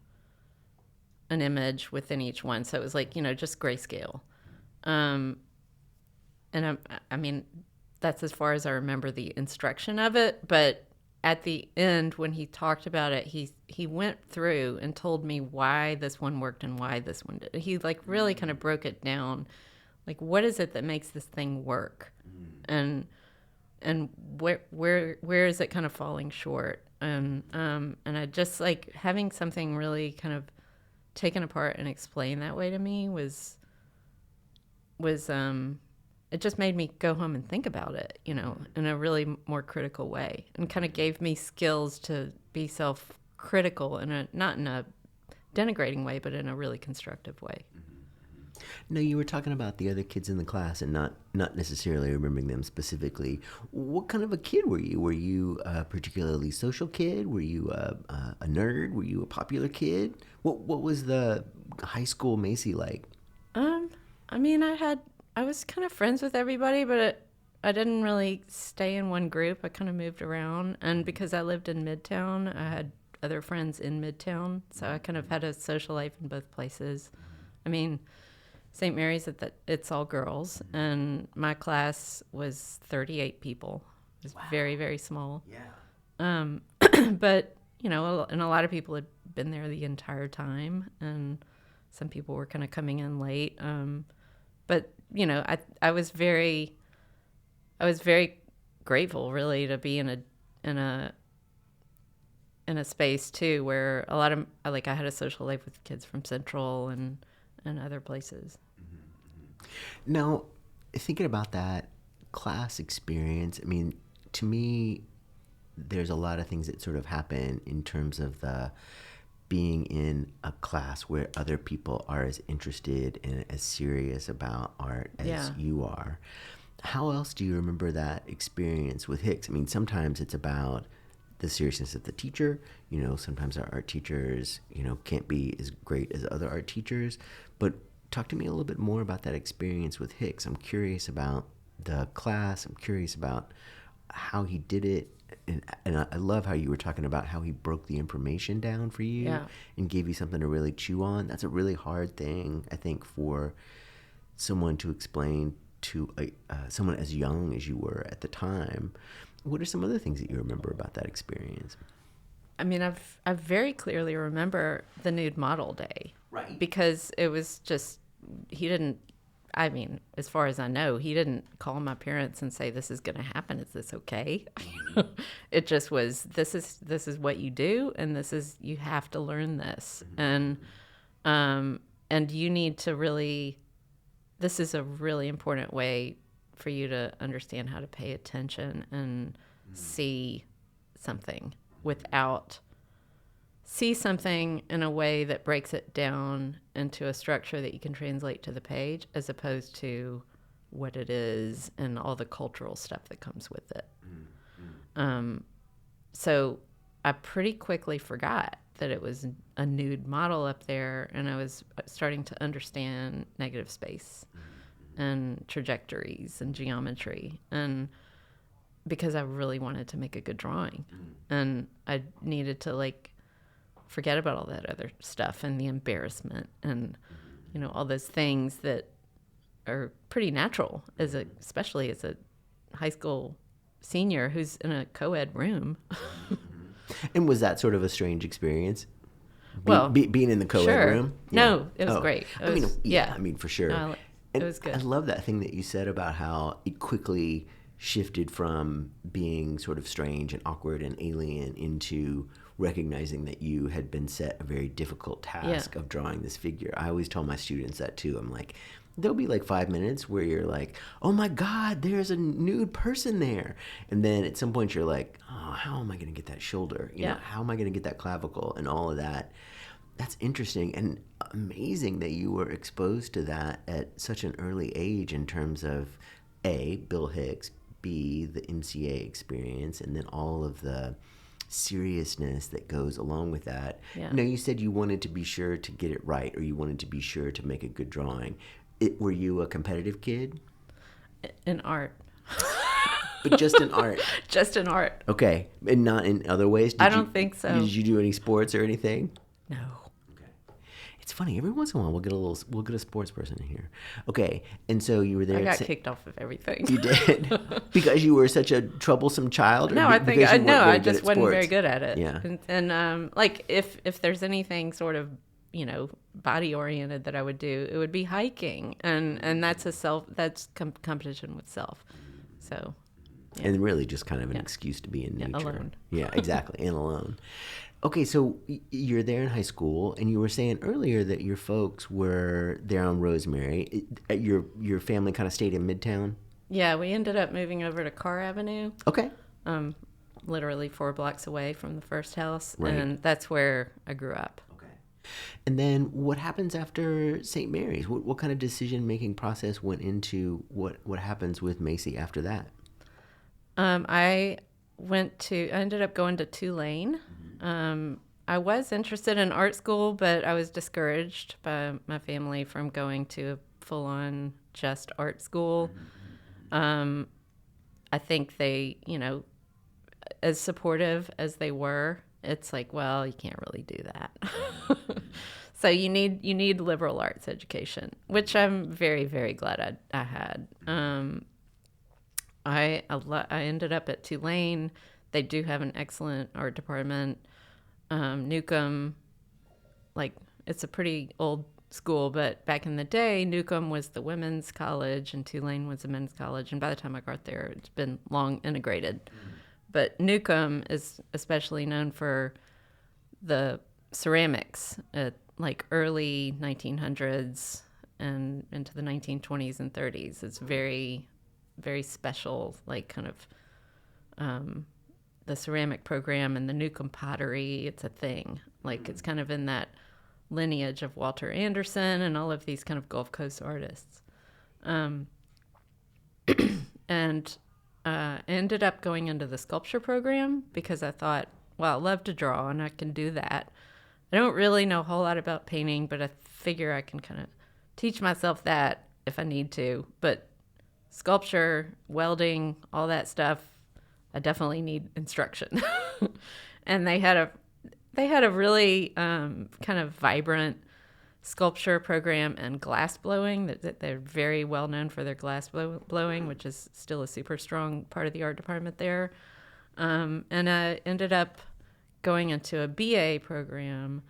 Speaker 2: an image within each one. So it was like, you know, just grayscale. And I mean, that's as far as I remember the instruction of it. But at the end, when he talked about it, he went through and told me why this one worked and why this one did. He like really kind of broke it down. Like, what is it that makes this thing work? And where is it kind of falling short? And I just, like, having something really kind of taken apart and explained that way to me was it just made me go home and think about it, you know, in a really more critical way, and kind of gave me skills to be self-critical not in a denigrating way, but in a really constructive way.
Speaker 1: No, you were talking about the other kids in the class and not necessarily remembering them specifically. What kind of a kid were you? Were you a particularly social kid? Were you a nerd? Were you a popular kid? What was the high school Maysey like?
Speaker 2: I mean, I was kind of friends with everybody, but I didn't really stay in one group. I kind of moved around, and because I lived in Midtown, I had other friends in Midtown, so I kind of had a social life in both places. I mean, St. Mary's, it's all girls, and my class was 38 people. It was very, very small.
Speaker 1: Yeah.
Speaker 2: But, and a lot of people had been there the entire time, and some people were kind of coming in late. But, I was very grateful, really, to be in a space too where a lot of I had a social life with kids from Central and other places.
Speaker 1: Now, thinking about that class experience, I mean, to me, there's a lot of things that sort of happen in terms of the being in a class where other people are as interested and as serious about art as you are. How else do you remember that experience with Hicks? I mean, sometimes it's about the seriousness of the teacher. Sometimes our art teachers, can't be as great as other art teachers. But talk to me a little bit more about that experience with Hicks. I'm curious about the class. I'm curious about how he did it. And I love how you were talking about how he broke the information down for you and gave you something to really chew on. That's a really hard thing, I think, for someone to explain to someone as young as you were at the time. What are some other things that you remember about that experience?
Speaker 2: I mean, I very clearly remember the nude model day.
Speaker 1: Right.
Speaker 2: Because it was just, he didn't, I mean, as far as I know, he didn't call my parents and say, this is going to happen. Is this okay? It just was, this is what you do. And you have to learn this. And you need to really, this is a really important way for you to understand how to pay attention and see something see something in a way that breaks it down into a structure that you can translate to the page, as opposed to what it is and all the cultural stuff that comes with it. So I pretty quickly forgot that it was a nude model up there, and I was starting to understand negative space and trajectories and geometry, and because I really wanted to make a good drawing, and I needed to forget about all that other stuff and the embarrassment and all those things that are pretty natural especially as a high school senior who's in a co-ed room.
Speaker 1: And was that sort of a strange experience?
Speaker 2: Well,
Speaker 1: being in the co-ed room?
Speaker 2: Yeah. No, it was great.
Speaker 1: I mean, for sure.
Speaker 2: No, it was good.
Speaker 1: I love that thing that you said about how it quickly shifted from being sort of strange and awkward and alien into recognizing that you had been set a very difficult task of drawing this figure. I always tell my students that too. I'm like, there'll be 5 minutes where you're like, oh my God, there's a nude person there. And then at some point you're like, oh, how am I going to get that shoulder? How am I going to get that clavicle and all of that? That's interesting and amazing that you were exposed to that at such an early age in terms of A, Bill Hicks, B, the MCA experience, and then all of the seriousness that goes along with that.
Speaker 2: Yeah.
Speaker 1: You said you wanted to be sure to get it right, or you wanted to be sure to make a good drawing. Were you a competitive kid?
Speaker 2: In art.
Speaker 1: But just in art? Just
Speaker 2: in art.
Speaker 1: Okay. And not in other ways?
Speaker 2: I don't think so.
Speaker 1: Did you do any sports or anything?
Speaker 2: No.
Speaker 1: It's funny. Every once in a while, we'll get a sports person in here. Okay, and so you were there.
Speaker 2: I got kicked off of everything.
Speaker 1: You did because you were such a troublesome child.
Speaker 2: No, I think I just wasn't very good at it.
Speaker 1: Yeah,
Speaker 2: and if there's anything sort of body oriented that I would do, it would be hiking, and that's competition with self. So. Yeah.
Speaker 1: And really just kind of an excuse to be in nature.
Speaker 2: Alone.
Speaker 1: Yeah, exactly, and alone. Okay, so you're there in high school, and you were saying earlier that your folks were there on Rosemary. Your family kind of stayed in Midtown?
Speaker 2: Yeah, we ended up moving over to Carr Avenue.
Speaker 1: Okay.
Speaker 2: Literally 4 blocks away from the first house,
Speaker 1: right.
Speaker 2: And that's where I grew up.
Speaker 1: Okay. And then what happens after St. Mary's? What kind of decision-making process went into what happens with Maysey after that?
Speaker 2: I ended up going to Tulane. I was interested in art school, but I was discouraged by my family from going to a full-on just art school. I think they, as supportive as they were, it's like, well, you can't really do that. So you need liberal arts education, which I'm very, very glad I had. I ended up at Tulane. They do have an excellent art department. Newcomb, like, it's a pretty old school, but back in the day, Newcomb was the women's college and Tulane was the men's college. And by the time I got there, it's been long integrated. But Newcomb is especially known for the ceramics at like early 1900s and into the 1920s and 30s. It's very, very special, like kind of the ceramic program and the Newcomb pottery. It's a thing. Like it's kind of in that lineage of Walter Anderson and all of these kind of Gulf Coast artists. And ended up going into the sculpture program because I thought, well, I love to draw and I can do that. I don't really know a whole lot about painting, but I figure I can kind of teach myself that if I need to. But sculpture, welding, all that stuff, I definitely need instruction. And they had a really kind of vibrant sculpture program and glass blowing. That they're very well known for their glass blowing, which is still a super strong part of the art department there. And I ended up going into a BA program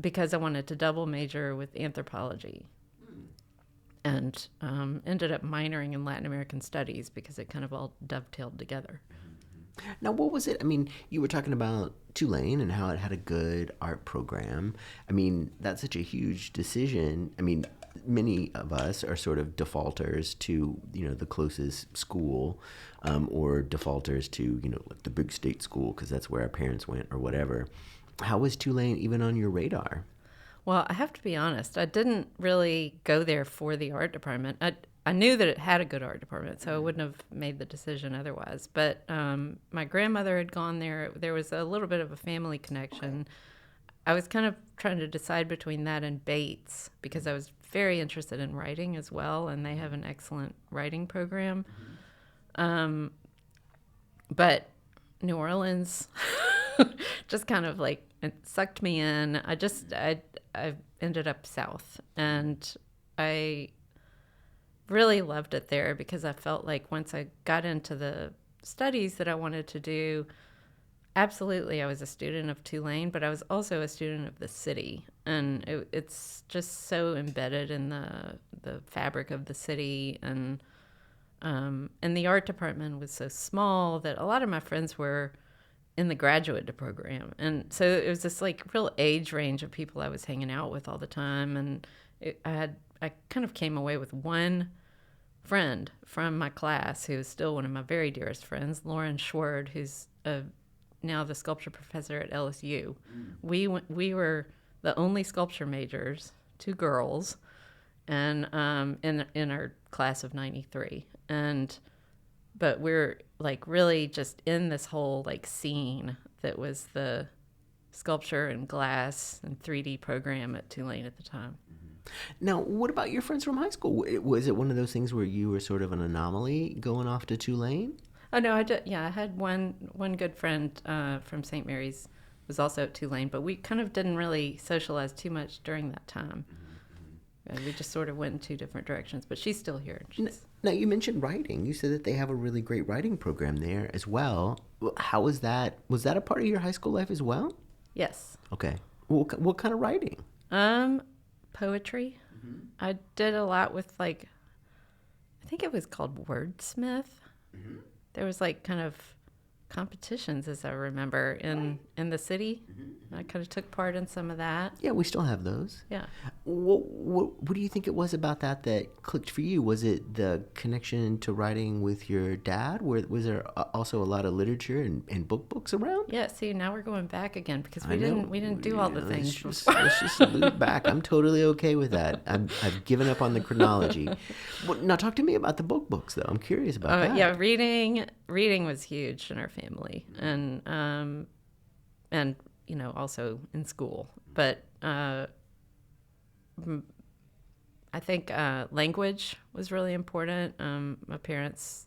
Speaker 2: because I wanted to double major with anthropology. And ended up minoring in Latin American studies because it kind of all dovetailed together.
Speaker 1: Now, what was it? I mean, you were talking about Tulane and how it had a good art program. I mean, that's such a huge decision. I mean, many of us are sort of defaulters to, the closest school, or defaulters to, like the big state school because that's where our parents went or whatever. How was Tulane even on your radar?
Speaker 2: Well, I have to be honest. I didn't really go there for the art department. I knew that it had a good art department, so I wouldn't have made the decision otherwise. But my grandmother had gone there. There was a little bit of a family connection. I was kind of trying to decide between that and Bates because I was very interested in writing as well, and they have an excellent writing program. But New Orleans just kind of like it sucked me in. I ended up south, and I really loved it there because I felt like once I got into the studies that I wanted to do, absolutely I was a student of Tulane, but I was also a student of the city. And it's just so embedded in the fabric of the city. And the art department was so small that a lot of my friends were in the graduate program. And so it was this like real age range of people I was hanging out with all the time. And I kind of came away with one friend from my class who is still one of my very dearest friends, Lauren Schwerd, who's now the sculpture professor at LSU. We were the only sculpture majors, 2 girls, and in our class of 93. But we're like really just in this whole like scene that was the sculpture and glass and 3D program at Tulane at the time.
Speaker 1: Now, what about your friends from high school? Was it one of those things where you were sort of an anomaly going off to Tulane?
Speaker 2: Oh no, I did. Yeah, I had one good friend from St. Mary's was also at Tulane, but we kind of didn't really socialize too much during that time. We just sort of went in 2 different directions. But she's still here.
Speaker 1: Now, you mentioned writing. You said that they have a really great writing program there as well. How was that? Was that a part of your high school life as well?
Speaker 2: Yes.
Speaker 1: Okay. What kind of writing?
Speaker 2: Poetry. I did a lot with I think it was called Wordsmith. There was like kind of competitions, as I remember, in the city. I kind of took part in some of that.
Speaker 1: Yeah, we still have those.
Speaker 2: Yeah.
Speaker 1: What do you think it was about that clicked for you? Was it the connection to writing with your dad? Was there also a lot of literature and books around?
Speaker 2: Yeah. See, now we're going back again because we didn't do all the things.
Speaker 1: Let's just loop back. I'm totally okay with that. I've given up on the chronology. Now talk to me about the books though. I'm curious about that.
Speaker 2: Yeah, reading was huge in our family, and also in school. But I think language was really important. My parents,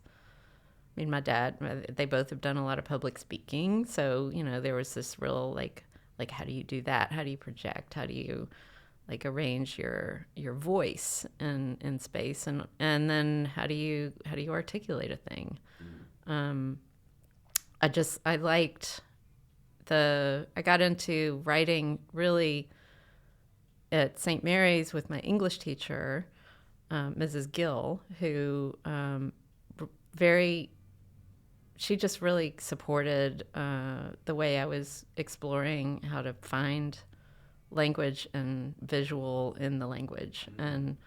Speaker 2: my dad, they both have done a lot of public speaking. So, there was this real like how do you do that? How do you project? How do you arrange your voice in space? And then how do you articulate a thing? I liked I got into writing really at St. Mary's with my English teacher, Mrs. Gill, who very, she just really supported the way I was exploring how to find language and visual in the language. And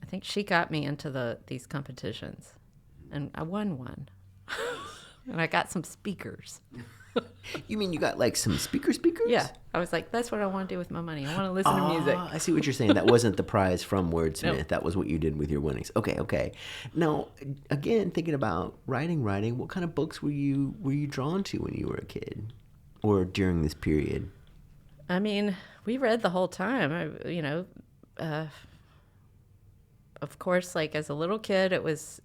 Speaker 2: I think she got me into these competitions, and I won one. And I got some speakers.
Speaker 1: You mean you got like some speakers?
Speaker 2: Yeah. I was like, that's what I want to do with my money. I want to listen to music.
Speaker 1: I see what you're saying. That wasn't the prize from Wordsmith.
Speaker 2: No.
Speaker 1: That was what you did with your winnings. Okay. Now, again, thinking about writing, what kind of books were you drawn to when you were a kid, or during this period?
Speaker 2: I mean, we read the whole time. Of course, like as a little kid, it was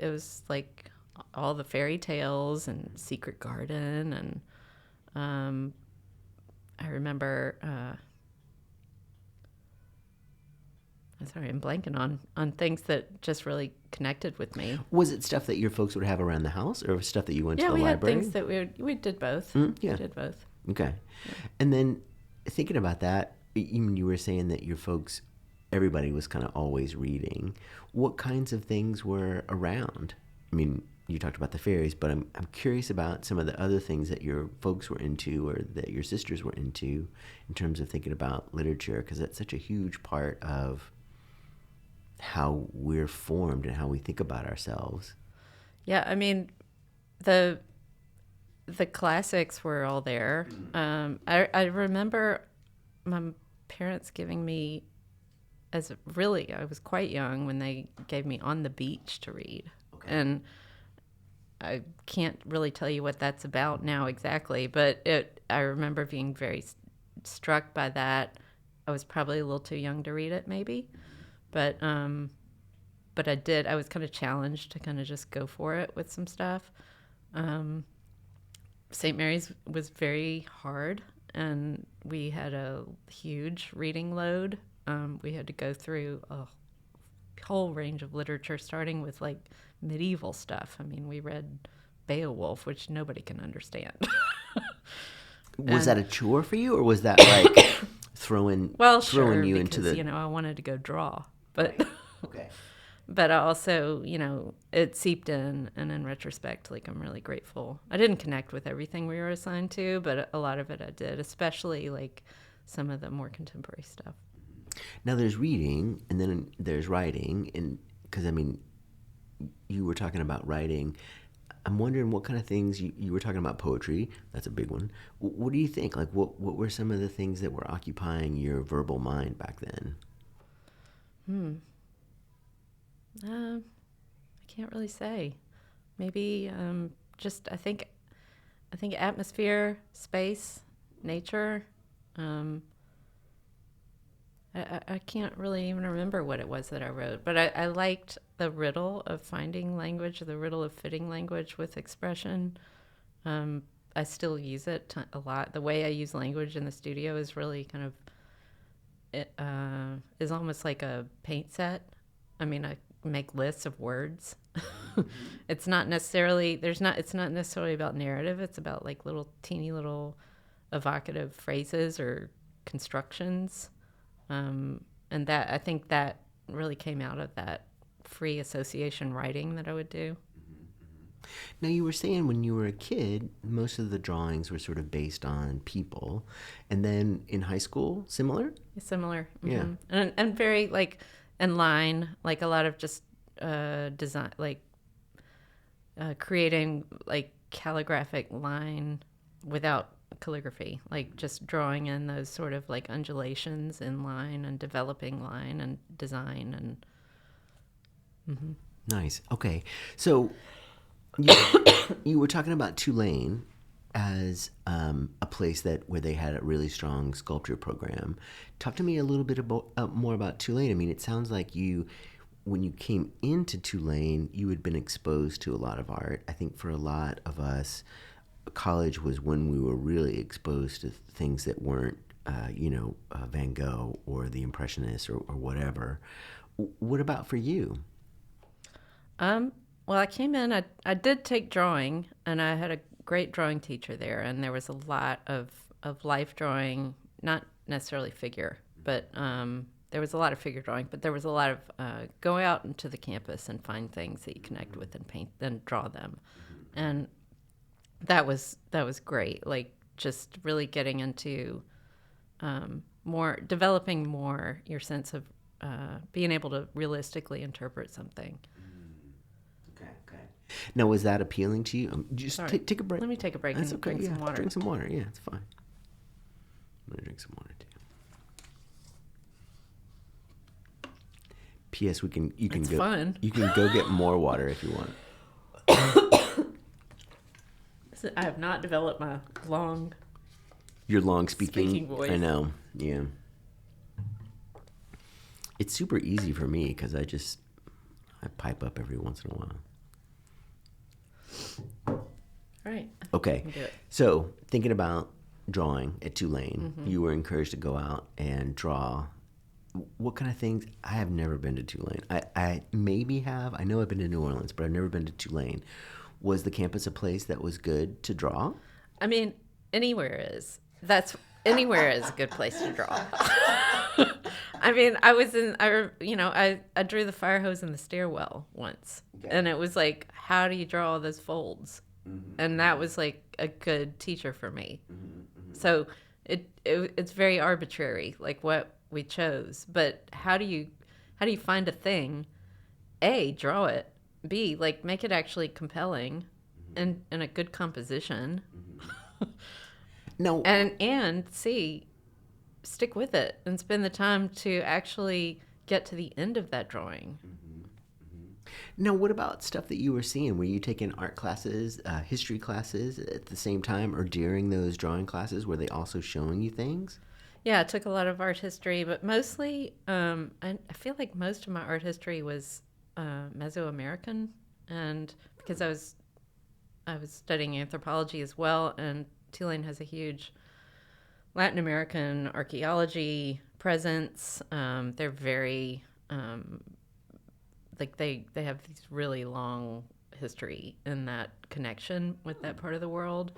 Speaker 2: like all the fairy tales and Secret Garden, and I remember. Sorry, I'm blanking on things that just really connected with me.
Speaker 1: Was it stuff that your folks would have around the house, or stuff that you went to the library?
Speaker 2: Yeah, we had things that we did both.
Speaker 1: Yeah.
Speaker 2: We did both.
Speaker 1: Okay. Yeah. And then thinking about that, even you were saying that your folks, everybody was kind of always reading. What kinds of things were around? I mean, you talked about the fairies, but I'm curious about some of the other things that your folks were into, or that your sisters were into, in terms of thinking about literature, because that's such a huge part of how we're formed and how we think about ourselves.
Speaker 2: Yeah, I mean, the classics were all there. I remember my parents giving me, I was quite young when they gave me On the Beach to read. Okay. And I can't really tell you what that's about now exactly, but I remember being very struck by that. I was probably a little too young to read it, maybe. But I was kind of challenged to kind of just go for it with some stuff. St. Mary's was very hard, and we had a huge reading load. We had to go through a whole range of literature, starting with like medieval stuff. I mean, we read Beowulf, which nobody can understand.
Speaker 1: Was that a chore for you, or was that like throwing you into the...
Speaker 2: I wanted to go draw. But
Speaker 1: right. Okay.
Speaker 2: But also, it seeped in, and in retrospect, like, I'm really grateful. I didn't connect with everything we were assigned to, but a lot of it I did, especially like some of the more contemporary stuff.
Speaker 1: Now there's reading, and then there's writing, and because I mean, you were talking about writing. I'm wondering what kind of things you were talking about. Poetry, that's a big one. What do you think? Like, what were some of the things that were occupying your verbal mind back then?
Speaker 2: I can't really say. Maybe just I think atmosphere, space, nature. I can't really even remember what it was that I wrote, but I liked the riddle of finding language, the riddle of fitting language with expression. I still use it a lot. The way I use language in the studio is really kind of, is almost like a paint set. I mean, I make lists of words. It's not necessarily about narrative. It's about like teeny little evocative phrases or constructions. And that, I think that really came out of that free association writing that I would do.
Speaker 1: Now, you were saying when you were a kid, most of the drawings were sort of based on people. And then in high school, similar?
Speaker 2: Similar.
Speaker 1: Mm-hmm.
Speaker 2: Yeah. And very like in line, like a lot of just design, like creating like calligraphic line without calligraphy, like just drawing in those sort of like undulations in line and developing line and design and. Mm-hmm.
Speaker 1: Nice. Okay. So you were talking about Tulane as a place where they had a really strong sculpture program. Talk to me a little bit more about Tulane. I mean, it sounds like when you came into Tulane, you had been exposed to a lot of art. I think for a lot of us, college was when we were really exposed to things that weren't, Van Gogh or the Impressionists or whatever. What about for you?
Speaker 2: Well, I came in, I did take drawing, and I had a great drawing teacher there, and there was a lot of life drawing, not necessarily figure, but there was a lot of figure drawing, but there was a lot of go out into the campus and find things that you connect with and paint, then draw them. And that was great. Like just really getting into developing more your sense of being able to realistically interpret something.
Speaker 1: Okay. Now, was that appealing to you? Just take a break.
Speaker 2: Let me take a break.
Speaker 1: That's
Speaker 2: and
Speaker 1: okay.
Speaker 2: drink some water.
Speaker 1: Drink some water. Yeah, it's fine. I'm gonna drink some water too. P.S. You can go.
Speaker 2: Fun.
Speaker 1: You can go get more water if you want.
Speaker 2: I have not developed my
Speaker 1: Your long speaking
Speaker 2: voice.
Speaker 1: I know. Yeah. It's super easy for me because I pipe up every once in a while.
Speaker 2: All right.
Speaker 1: Okay. So thinking about drawing at Tulane, you were encouraged to go out and draw. What kind of things? I have never been to Tulane. I maybe have. I know I've been to New Orleans, but I've never been to Tulane. Was the campus a place that was good to draw?
Speaker 2: I mean, anywhere is a good place to draw. I mean, I drew the fire hose in the stairwell once, and it was like, how do you draw all those folds? And that was like a good teacher for me. So it's very arbitrary, like what we chose. But how do you find a thing? A, draw it. B, like make it actually compelling, and a good composition.
Speaker 1: No.
Speaker 2: And C, stick with it and spend the time to actually get to the end of that drawing.
Speaker 1: Now, what about stuff that you were seeing? Were you taking art classes, history classes at the same time, or during those drawing classes? Were they also showing you things?
Speaker 2: Yeah, I took a lot of art history, but mostly, I feel like most of my art history was Mesoamerican, and because I was studying anthropology as well, and Tulane has a huge Latin American archaeology presence. They're very they have these really long history in that connection with that part of the world.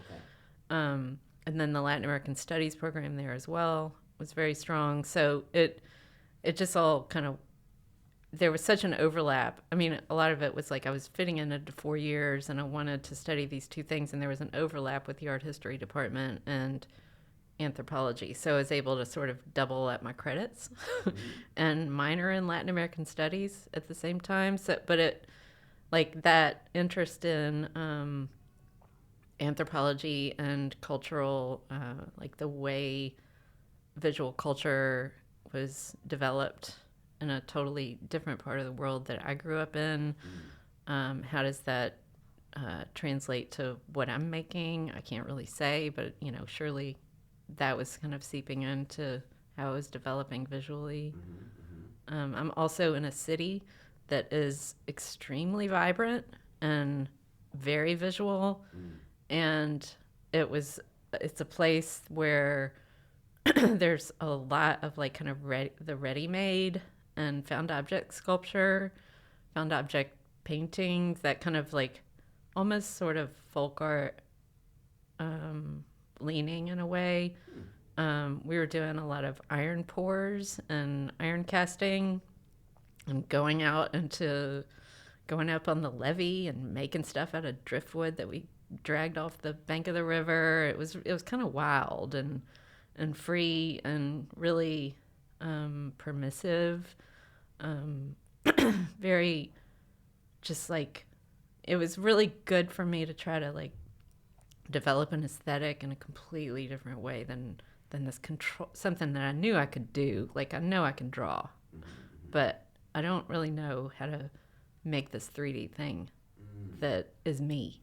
Speaker 2: And then the Latin American Studies program there as well was very strong. So it just all kind of, there was such an overlap. I mean, a lot of it was like I was fitting into 4 years and I wanted to study these two things, and there was an overlap with the art history department and anthropology. So I was able to sort of double up my credits and minor in Latin American studies at the same time. So, but it, like that interest in anthropology and cultural, like the way visual culture was developed in a totally different part of the world that I grew up in. How does that translate to what I'm making? I can't really say, but surely that was kind of seeping into how I was developing visually. I'm also in a city that is extremely vibrant and very visual, and it's a place where there's a lot of like kind of the ready-made and found object sculpture, found object paintings, that kind of like almost sort of folk art leaning in a way. We were doing a lot of iron pours and iron casting and going up on the levee and making stuff out of driftwood that we dragged off the bank of the river. It was kind of wild and free and really permissive. Very just like, it was really good for me to try to like develop an aesthetic in a completely different way than this control, something that I knew I could do. Like I know I can draw, but I don't really know how to make this 3D thing that is me.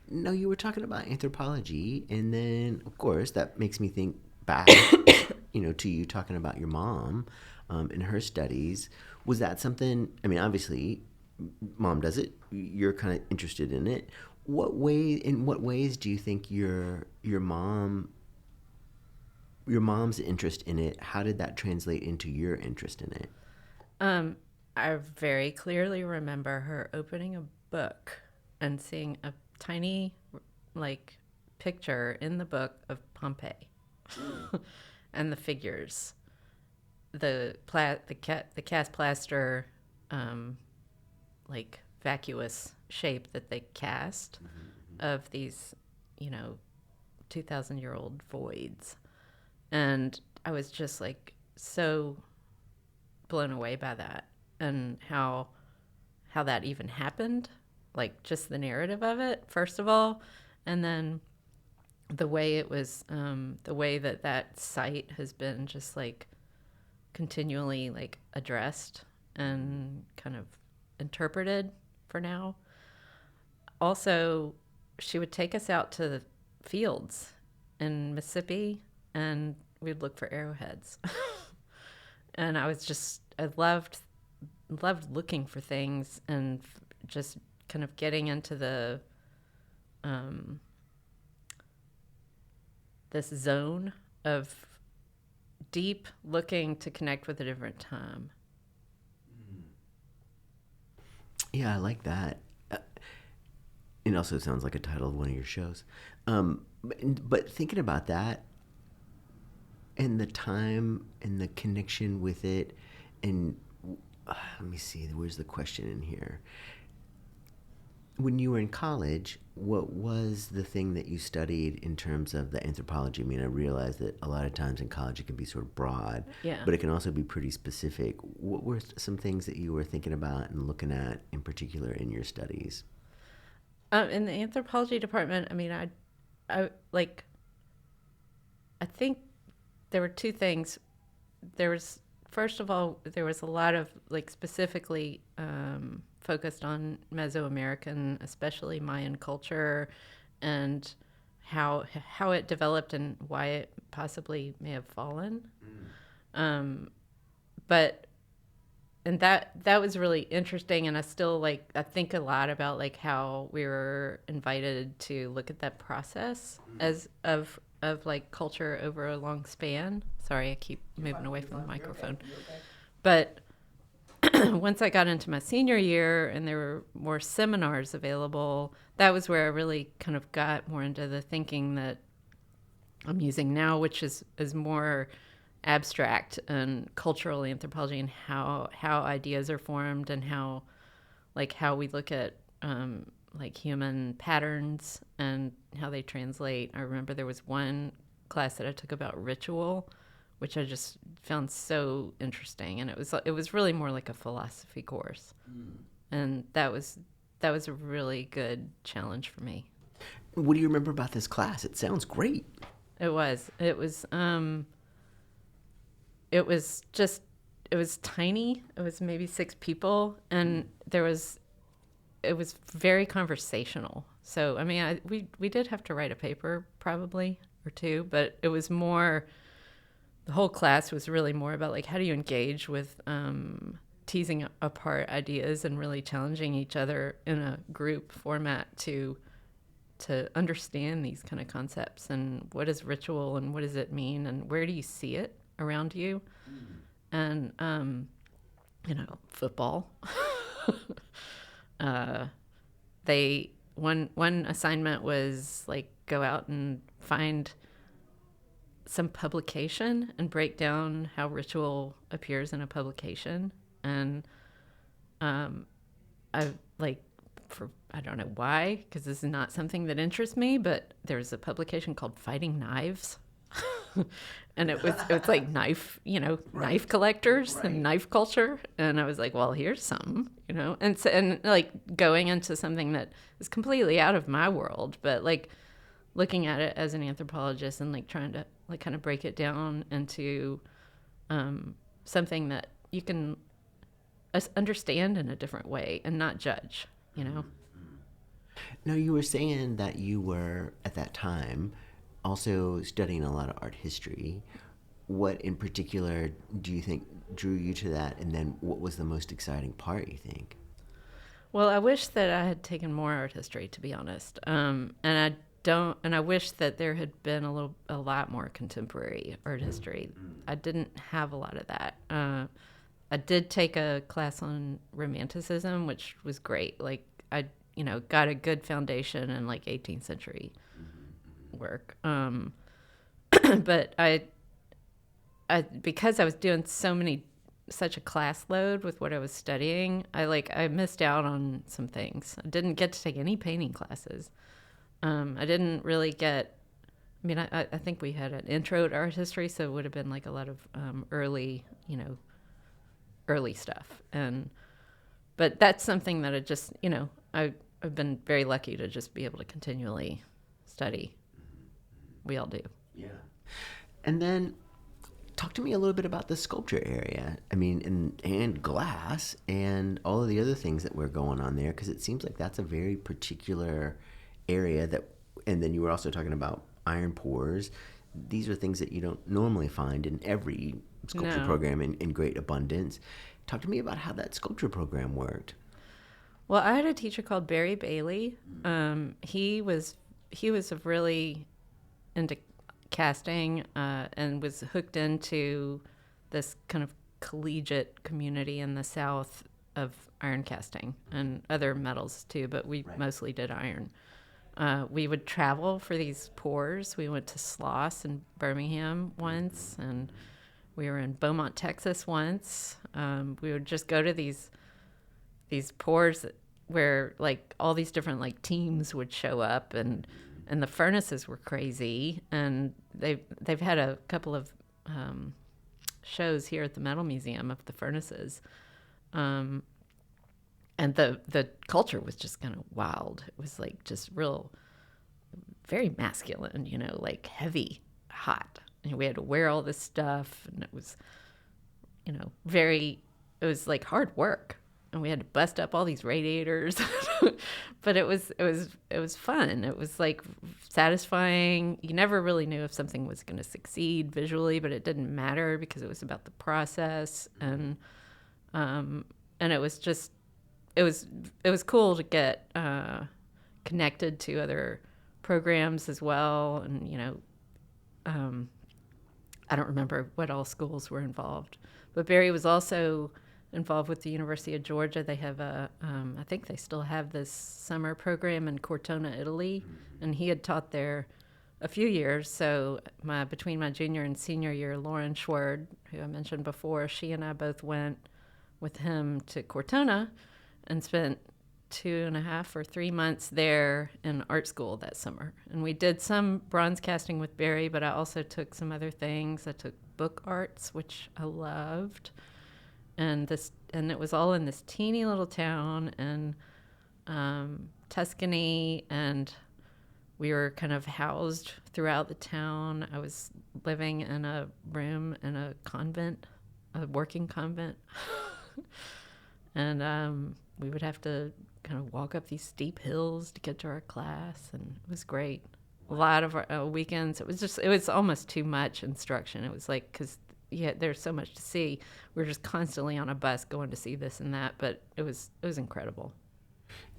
Speaker 1: No, you were talking about anthropology, and then of course that makes me think back, to you talking about your mom and her studies. Was that something? I mean, obviously, mom does it. You're kind of interested in it. In what ways do you think your mom's interest in it? How did that translate into your interest in it?
Speaker 2: I very clearly remember her opening a book and seeing a tiny like picture in the book of Pompeii and the figures, the cast plaster, like vacuous shape that they cast of these, 2,000-year-old voids. And I was just like so blown away by that, and how that even happened, like just the narrative of it, first of all, and then the way it was, the way that site has been just like continually like addressed and kind of interpreted for now. Also, she would take us out to the fields in Mississippi, and we'd look for arrowheads. And I loved looking for things, and just kind of getting into the this zone of deep looking to connect with a different time.
Speaker 1: Yeah, I like that. It also sounds like a title of one of your shows. But thinking about that, and the time and the connection with it, and let me see, where's the question in here? When you were in college, what was the thing that you studied in terms of the anthropology? I mean, I realize that a lot of times in college it can be sort of broad, but it can also be pretty specific. What were some things that you were thinking about and looking at in particular in your studies?
Speaker 2: In the anthropology department, I mean, I think there were two things. First of all, there was a lot of like specifically focused on Mesoamerican, especially Mayan culture, and how it developed and why it possibly may have fallen. But and that was really interesting, and I still I think a lot about like how we were invited to look at that process as of like culture over a long span. Sorry, I keep moving away from the microphone. You're okay. But once I got into my senior year and there were more seminars available, that was where I really kind of got more into the thinking that I'm using now, which is more abstract and cultural anthropology, and how ideas are formed, and how we look at like human patterns and how they translate. I remember there was one class that I took about ritual, which I just found so interesting, and it was really more like a philosophy course, and that was a really good challenge for me.
Speaker 1: What do you remember about this class? It sounds great.
Speaker 2: It was tiny. It was maybe 6 people, and it was very conversational. So, I mean, we did have to write a paper probably or two, but it was more, the whole class was really more about like, how do you engage with teasing apart ideas and really challenging each other in a group format to understand these kind of concepts, and what is ritual and what does it mean, and where do you see it around you? And football. One assignment was like go out and find some publication and break down how ritual appears in a publication. And I don't know why, because this is not something that interests me, but there's a publication called Fighting Knives. And it was like knife collectors and knife culture. And I was like, well, here's something, and like going into something that is completely out of my world, but like looking at it as an anthropologist and like trying to like kind of break it down into something that you can understand in a different way and not judge,
Speaker 1: Now, you were saying that you were at that time also studying a lot of art history. What in particular do you think drew you to that? And then what was the most exciting part, you think?
Speaker 2: Well, I wish that I had taken more art history, to be honest. And I wish that there had been a lot more contemporary art history. I didn't have a lot of that. I did take a class on Romanticism, which was great. Like I got a good foundation in like 18th century work. But I because I was doing such a class load with what I was studying, I missed out on some things. I didn't get to take any painting classes. I didn't really get. I mean, I think we had an intro to art history, so it would have been like a lot of early stuff. But that's something that I've been very lucky to just be able to continually study. We all do.
Speaker 1: Yeah. And then talk to me a little bit about the sculpture area. I mean, and glass and all of the other things that were going on there, because it seems like that's a very particular area and then you were also talking about iron pours. These are things that you don't normally find in every sculpture program in great abundance. Talk to me about how that sculpture program worked.
Speaker 2: Well, I had a teacher called Barry Bailey. He was really into casting and was hooked into this kind of collegiate community in the South of iron casting and other metals too, but we mostly did iron. We would travel for these pours. We went to Sloss in Birmingham once, and we were in Beaumont, Texas once. We would just go to these pours where like all these different like teams would show up, and the furnaces were crazy. And they've had a couple of shows here at the Metal Museum of the furnaces. And the culture was just kind of wild. It was like just real, very masculine, like heavy, hot. And we had to wear all this stuff, and it was, it was like hard work. And we had to bust up all these radiators, but it was fun. It was like satisfying. You never really knew if something was going to succeed visually, but it didn't matter because it was about the process. And it was just, it was cool to get connected to other programs as well. And, I don't remember what all schools were involved, but Barry was also involved with the University of Georgia. They have I think they still have this summer program in Cortona, Italy, and he had taught there a few years. So between my junior and senior year, Lauren Schwerd, who I mentioned before, she and I both went with him to Cortona and spent 2.5 or 3 months there in art school that summer. And we did some bronze casting with Barry, but I also took some other things. I took book arts, which I loved. And it was all in this teeny little town in Tuscany, and we were kind of housed throughout the town. I was living in a room in a convent, a working convent. And we would have to kind of walk up these steep hills to get to our class, and it was great. A lot of our weekends, it was almost too much instruction. It was like, because there's so much to see. We were just constantly on a bus going to see this and that, but it was incredible.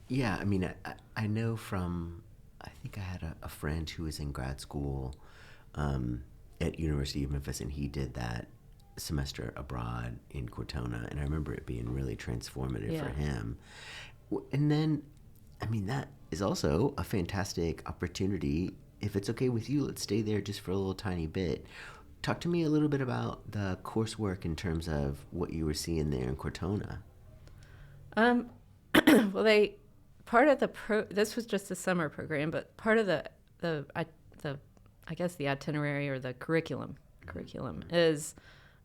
Speaker 1: Yeah, I mean, I know I think I had a friend who was in grad school at University of Memphis, and he did that semester abroad in Cortona, and I remember it being really transformative for him. And then, I mean, that is also a fantastic opportunity. If it's okay with you, let's stay there just for a little tiny bit. Talk to me a little bit about the coursework in terms of what you were seeing there in Cortona.
Speaker 2: Well, this was just a summer program, but part of the I guess the itinerary or the curriculum is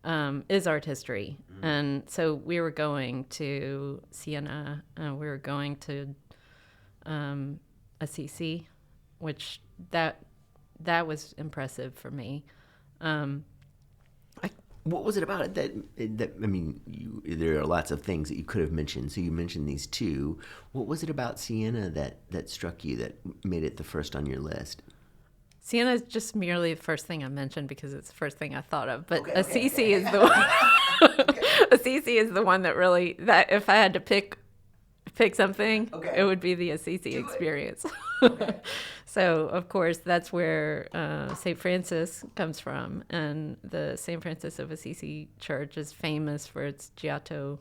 Speaker 2: art history. Mm-hmm. And so we were going to Siena, we were going to Assisi, which that was impressive for me.
Speaker 1: What was it about it that I mean, there are lots of things that you could have mentioned. So you mentioned these two. What was it about Siena that struck you, that made it the first on your list?
Speaker 2: Siena is just merely the first thing I mentioned because it's the first thing I thought of. But Assisi is the one. Assisi is the one that really, that if I had to pick something, it would be the Assisi experience. So, of course, that's where St. Francis comes from. And the St. Francis of Assisi Church is famous for its Giotto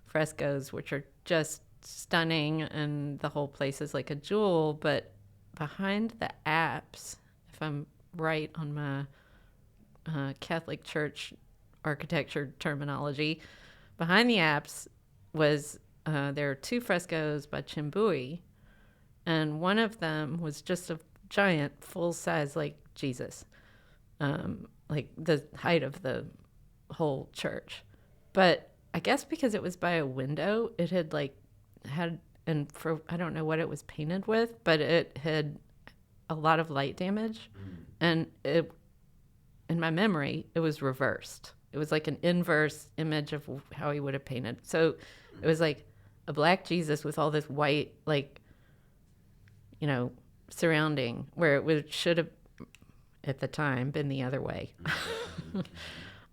Speaker 2: frescoes, which are just stunning. And the whole place is like a jewel. But behind the apse if I'm right on my Catholic Church architecture terminology, behind the apse was there are 2 frescoes by Chimbui, and one of them was just a giant full size like Jesus, like the height of the whole church. But I guess because it was by a window, it had and for I don't know what it was painted with, but it had a lot of light damage, and it, in my memory, it was reversed. It was like an inverse image of how he would have painted. So it was like a black Jesus with all this white, like, surrounding, where should have at the time been the other way.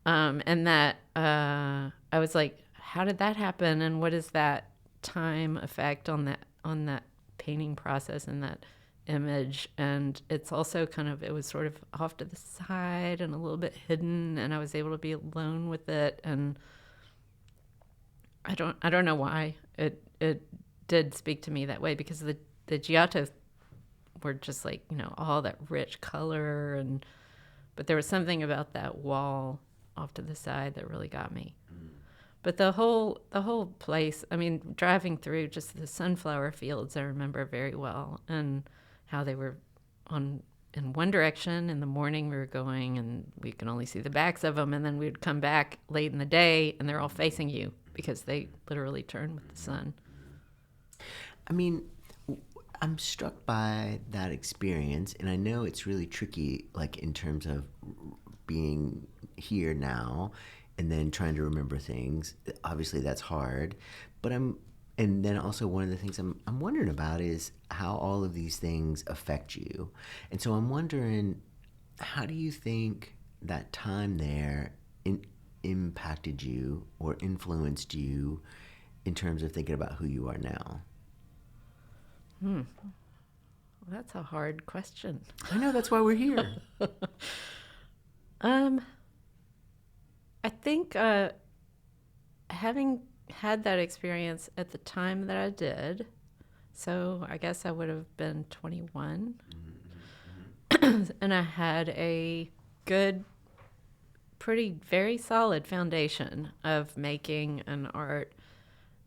Speaker 2: And that I was like, how did that happen, and what is that time effect on that painting process and that image? And it's also it was sort of off to the side and a little bit hidden, and I was able to be alone with it. And I don't know why it did speak to me that way, because the Giottos were just like, all that rich color, but there was something about that wall off to the side that really got me. But the whole place, I mean, driving through just the sunflower fields, I remember very well, and how they were in one direction in the morning we were going, and we could only see the backs of them, and then we'd come back late in the day and they're all facing you because they literally turn with the sun.
Speaker 1: I mean, I'm struck by that experience, and I know it's really tricky, like in terms of being here now and then trying to remember things. Obviously that's hard, but and then also one of the things I'm wondering about is how all of these things affect you. And so I'm wondering, how do you think that time there impacted you or influenced you in terms of thinking about who you are now?
Speaker 2: Well, that's a hard question.
Speaker 1: I know, that's why we're here.
Speaker 2: I think having had that experience at the time that I did, so I guess I would have been 21, and I had a good, very solid foundation of making an art,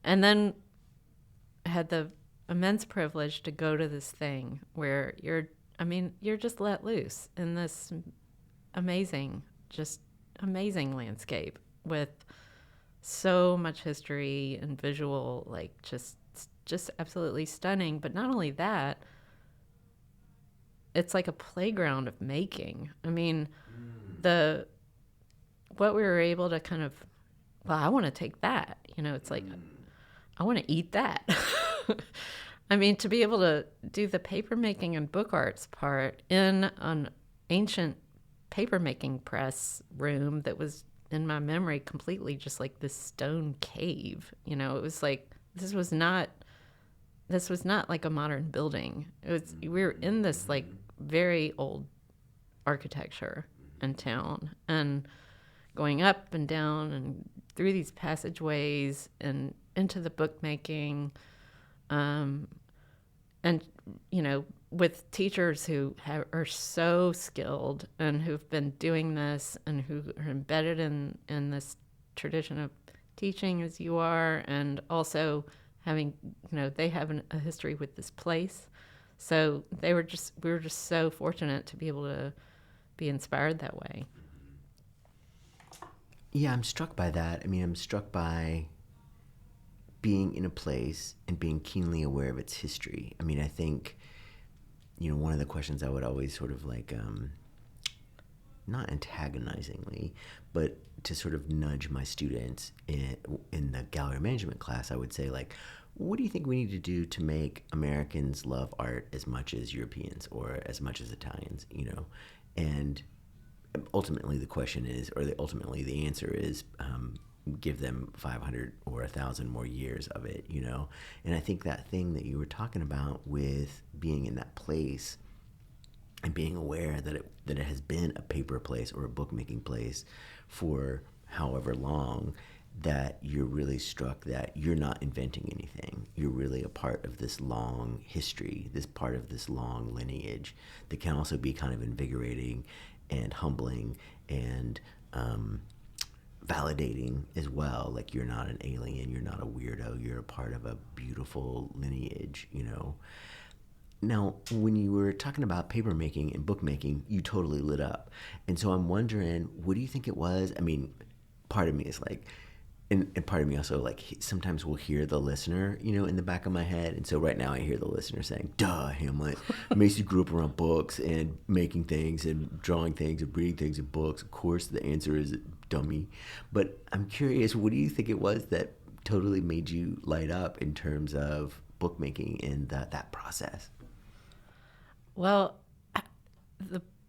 Speaker 2: and then had the immense privilege to go to this thing where you're just let loose in this amazing landscape with so much history and visual, like just absolutely stunning. But not only that, it's like a playground of making. I mean, what we were able to I want to take that, it's like, I want to eat that. I mean, to be able to do the paper making and book arts part in an ancient paper making press room that was, in my memory, completely just like this stone cave. It was like, this was not like a modern building. We were in this like very old architecture in town, and going up and down and through these passageways and into the bookmaking, and with teachers who are so skilled and who've been doing this and who are embedded in this tradition of teaching as you are, and also having, they have a history with this place. So we were just so fortunate to be able to be inspired that way.
Speaker 1: Yeah, I'm struck by that. I mean, I'm struck by being in a place and being keenly aware of its history. I mean, I think, one of the questions I would always sort of like, not antagonizingly, but to sort of nudge my students in the gallery management class, I would say, like, what do you think we need to do to make Americans love art as much as Europeans or as much as Italians, And ultimately the question is, ultimately the answer is, give them 500 or 1,000 more years of it, And I think that thing that you were talking about with being in that place and being aware that it has been a paper place or a bookmaking place for however long, that you're really struck that you're not inventing anything. You're really a part of this long history, this part of this long lineage that can also be kind of invigorating and humbling and validating as well. Like, you're not an alien, you're not a weirdo, you're a part of a beautiful lineage, you know. Now, when you were talking about paper making and book making, you totally lit up. And so I'm wondering, what do you think it was? I mean, part of me is like, and part of me also, like, sometimes will hear the listener, you know, in the back of my head. And so right now I hear the listener saying, duh, Hamlet, Maysey grew up around books and making things and drawing things and reading things in books. Of course, the answer is dummy. But I'm curious, what do you think it was that totally made you light up in terms of bookmaking and that process?
Speaker 2: Well,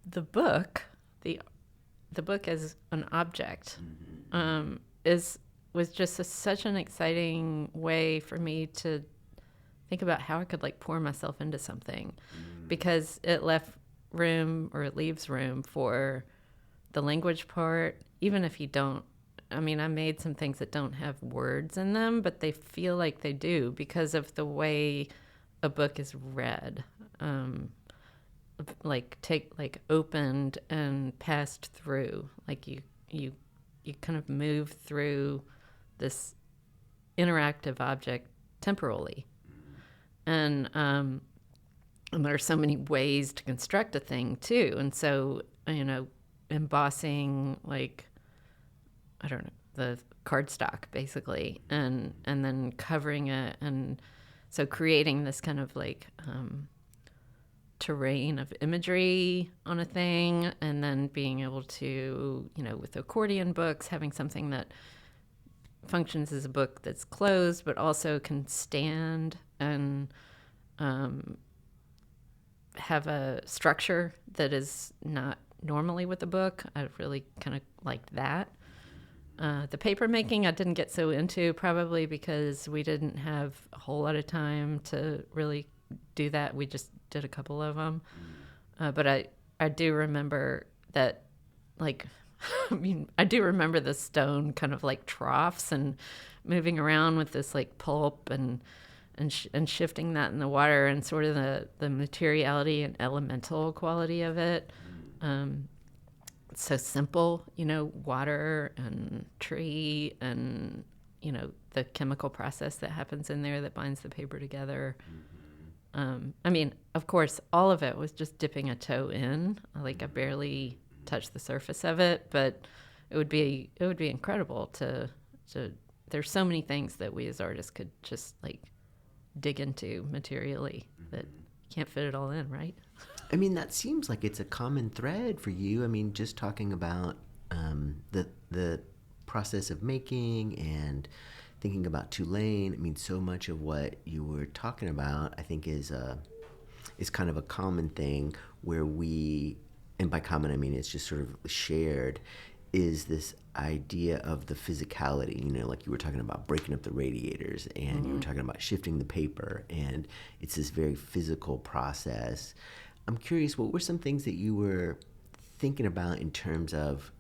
Speaker 2: the book, the book as an object, was just such an exciting way for me to think about how I could like pour myself into something, because it left room, or it leaves room, for the language part. Even if you don't, I mean, I made some things that don't have words in them, but they feel like they do because of the way a book is read. Like opened and passed through, like you kind of move through this interactive object temporally, and there are so many ways to construct a thing too. And so, you know, embossing, like, I don't know, the cardstock basically, and then covering it, and so creating this kind of like terrain of imagery on a thing, and then being able to, you know, with accordion books, having something that functions as a book that's closed but also can stand and have a structure that is not normally with a book. I really kind of like that. The paper making I didn't get so into, probably because we didn't have a whole lot of time to really do that. We just did a couple of them. But I do remember that, like, I mean, I do remember the stone kind of like troughs and moving around with this like pulp and shifting that in the water, and sort of the materiality and elemental quality of it. It's so simple, you know, water and tree and, you know, the chemical process that happens in there that binds the paper together. I mean, of course, all of it was just dipping a toe in. Like, I barely touched the surface of it, but it would be incredible to there's so many things that we as artists could just like dig into materially that can't fit it all in, right?
Speaker 1: I mean, that seems like it's a common thread for you. I mean, just talking about the process of making and thinking about Tulane. I mean, so much of what you were talking about, I think, is kind of a common thing where we, and by common I mean it's just sort of shared, is this idea of the physicality. You know, like you were talking about breaking up the radiators, and you were talking about shifting the paper, and it's this very physical process. I'm curious, what were some things that you were thinking about in terms of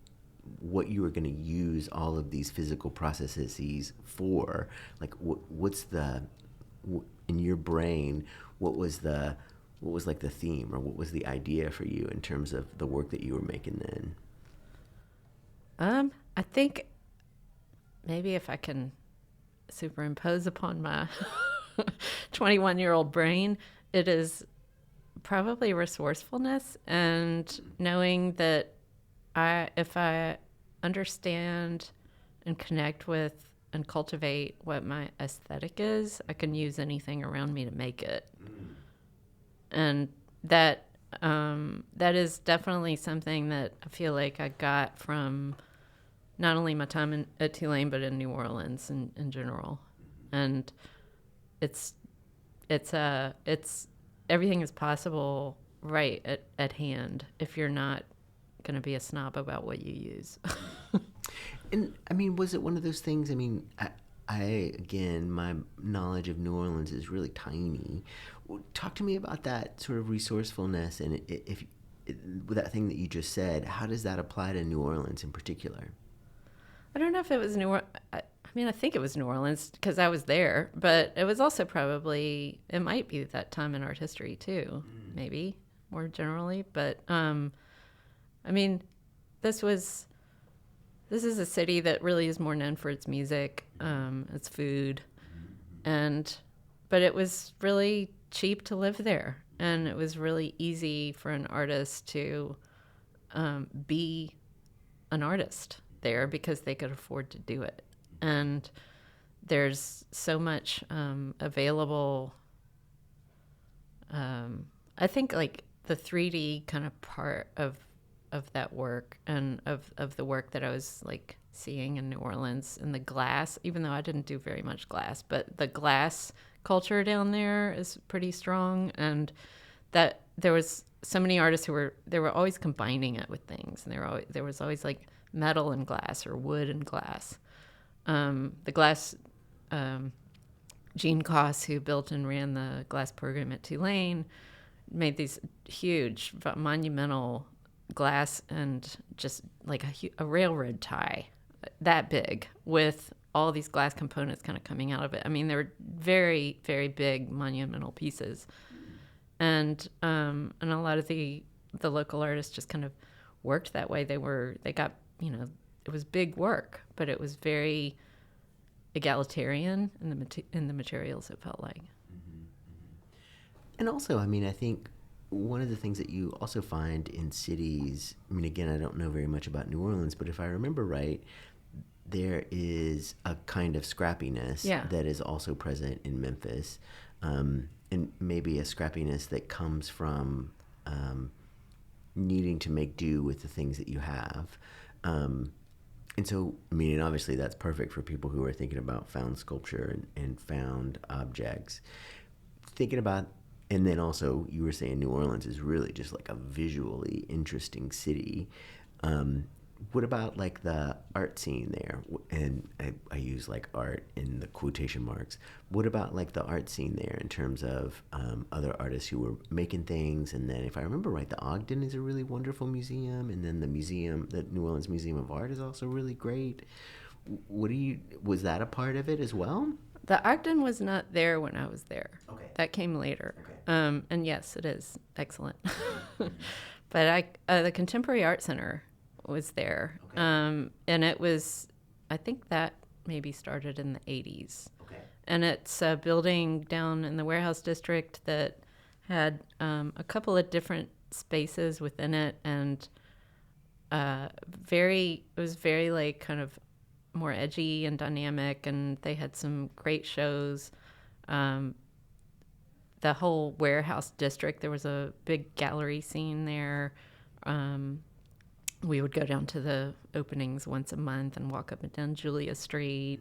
Speaker 1: what you were going to use all of these physical processes for? Like, what's in your brain, what was like the theme, or what was the idea for you in terms of the work that you were making then?
Speaker 2: I think maybe if I can superimpose upon my 21-year-old brain, it is probably resourcefulness and knowing that if I understand and connect with and cultivate what my aesthetic is, I can use anything around me to make it. And that is definitely something that I feel like I got from not only my time at Tulane, but in New Orleans in general. And it's everything is possible right at hand if you're not going to be a snob about what you use.
Speaker 1: And I mean, was it one of those things? I mean, I again, my knowledge of New Orleans is really tiny. Talk to me about that sort of resourcefulness, and if with that thing that you just said, how does that apply to New Orleans in particular?
Speaker 2: I don't know if it was New Orleans. I mean, I think it was New Orleans because I was there, but it was also probably, it might be that time in art history too, maybe more generally. But I mean, this was, this is a city that really is more known for its music, its food, and, but it was really cheap to live there. And it was really easy for an artist to be an artist there because they could afford to do it. And there's so much available. I think like the 3D kind of part of that work and of the work that I was like seeing in New Orleans and the glass, even though I didn't do very much glass, but the glass culture down there is pretty strong. And that there was so many artists they were always combining it with things. And there was always like metal and glass or wood and glass. The glass, Gene Koss, who built and ran the glass program at Tulane, made these huge, monumental glass and just like a railroad tie that big with all these glass components kind of coming out of it. I mean, they were very, very big, monumental pieces. And a lot of the local artists just kind of worked that way. They got, you know, it was big work, but it was very egalitarian in the materials, it felt like.
Speaker 1: And also, I mean, I think one of the things that you also find in cities, I mean, again, I don't know very much about New Orleans, but if I remember right, there is a kind of scrappiness that is also present in Memphis, and maybe a scrappiness that comes from needing to make do with the things that you have. And so, I mean, and obviously that's perfect for people who are thinking about found sculpture and found objects. Thinking about, and then also you were saying New Orleans is really just like a visually interesting city. What about like the art scene there? And I use like art in the quotation marks. What about like the art scene there in terms of other artists who were making things? And then if I remember right, the Ogden is a really wonderful museum. And then the New Orleans Museum of Art is also really great. Was that a part of it as well?
Speaker 2: The Ogden was not there when I was there.
Speaker 1: Okay.
Speaker 2: That came later.
Speaker 1: Okay.
Speaker 2: And yes, it is excellent. But the Contemporary Art Center was there.
Speaker 1: Okay.
Speaker 2: And it was, I think that maybe started in the 80s.
Speaker 1: Okay.
Speaker 2: And it's a building down in the warehouse district that had a couple of different spaces within it, and it was very like kind of more edgy and dynamic, and they had some great shows. The whole warehouse district, there was a big gallery scene there. We would go down to the openings once a month and walk up and down Julia Street.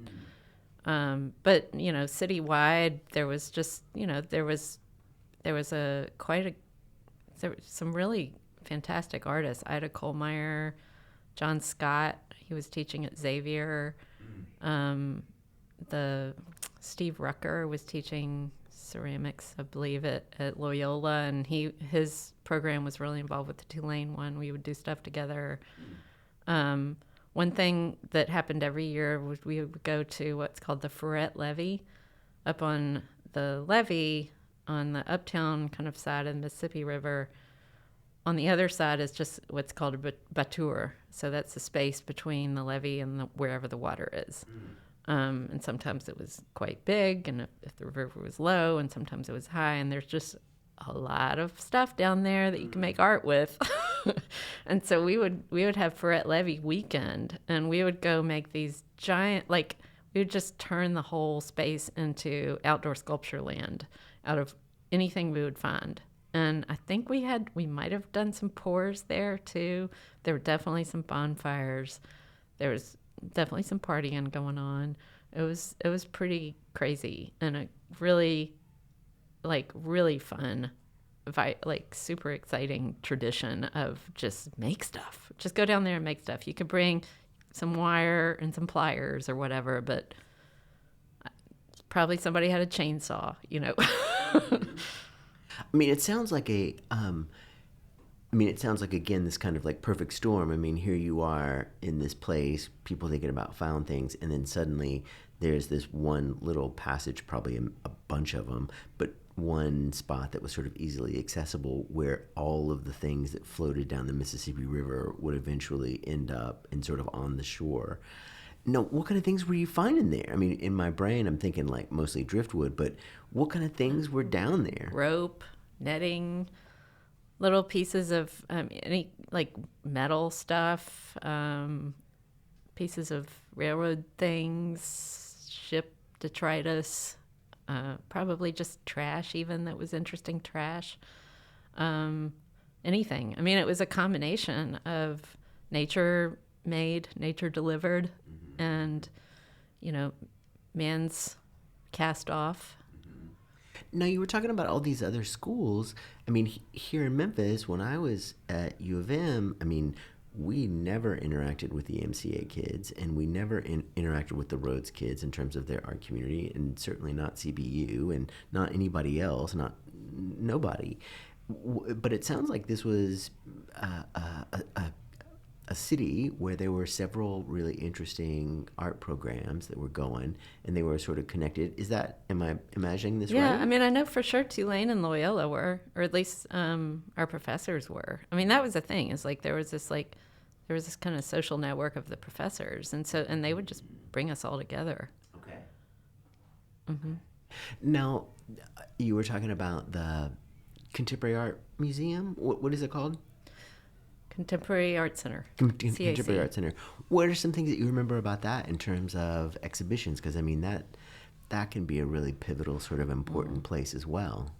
Speaker 2: But, you know, citywide, there was just, you know, there was some really fantastic artists. Ida Kohlmeyer, John Scott, he was teaching at Xavier. The Steve Rucker was teaching ceramics, I believe, at Loyola, and his program was really involved with the Tulane one. We would do stuff together. One thing that happened every year was we would go to what's called the Ferret Levee, up on the levee on the uptown kind of side of the Mississippi River. On the other side is just what's called a batteur. So that's the space between the levee and wherever the water is. And sometimes it was quite big, and if the river was low, and sometimes it was high, and there's just a lot of stuff down there that you can make art with. And so we would have Ferret Levee weekend, and we would go make these giant, like, we would just turn the whole space into outdoor sculpture land out of anything we would find. And I think we might have done some pours there too. There were definitely some bonfires. There was definitely some partying going on. It was pretty crazy, and a really fun, like super exciting tradition of just make stuff. Just go down there and make stuff. You could bring some wire and some pliers or whatever, but probably somebody had a chainsaw, you know.
Speaker 1: I mean, it sounds like I mean, it sounds like, again, this kind of like perfect storm. I mean, here you are in this place, people thinking about found things, and then suddenly there's this one little passage, probably a bunch of them, but one spot that was sort of easily accessible where all of the things that floated down the Mississippi River would eventually end up in sort of on the shore. Now, what kind of things were you finding there? I mean, in my brain, I'm thinking like mostly driftwood, but what kind of things were down there?
Speaker 2: Rope, netting, little pieces of any like metal stuff, pieces of railroad things, ship detritus, probably just trash even that was interesting trash. Anything. I mean, it was a combination of nature made, nature delivered, and, man's cast off.
Speaker 1: Now, you were talking about all these other schools. I mean, here in Memphis, when I was at U of M, I mean, we never interacted with the MCA kids, and we never interacted with the Rhodes kids in terms of their art community, and certainly not CBU, and not anybody else, not nobody. But it sounds like this was a city where there were several really interesting art programs that were going, and they were sort of connected. Am I imagining this right?
Speaker 2: Yeah, I mean, I know for sure Tulane and Loyola were, or at least our professors were. I mean, that was the thing. Is like there was this kind of social network of the professors, and they would just bring us all together.
Speaker 1: Okay.
Speaker 2: Mm-hmm.
Speaker 1: Now, you were talking about the Contemporary Art Museum. What is it called?
Speaker 2: Contemporary Art Center.
Speaker 1: Contemporary Art Center. What are some things that you remember about that in terms of exhibitions? Because, I mean, that can be a really pivotal, sort of important place as well.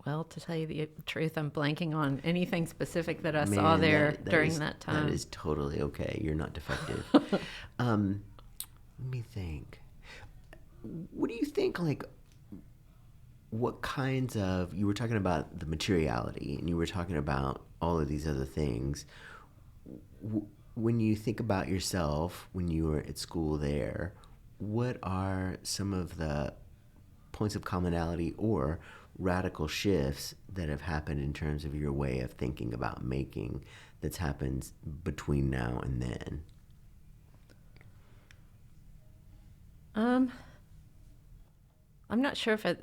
Speaker 2: Well, to tell you the truth, I'm blanking on anything specific that I saw there during that time.
Speaker 1: That is totally okay. You're not defective. Let me think. What do you think, like, what kinds of, you were talking about the materiality, and you were talking about all of these other things. When you think about yourself when you were at school there, what are some of the points of commonality or radical shifts that have happened in terms of your way of thinking about making that's happened between now and then?
Speaker 2: I'm not sure if I'm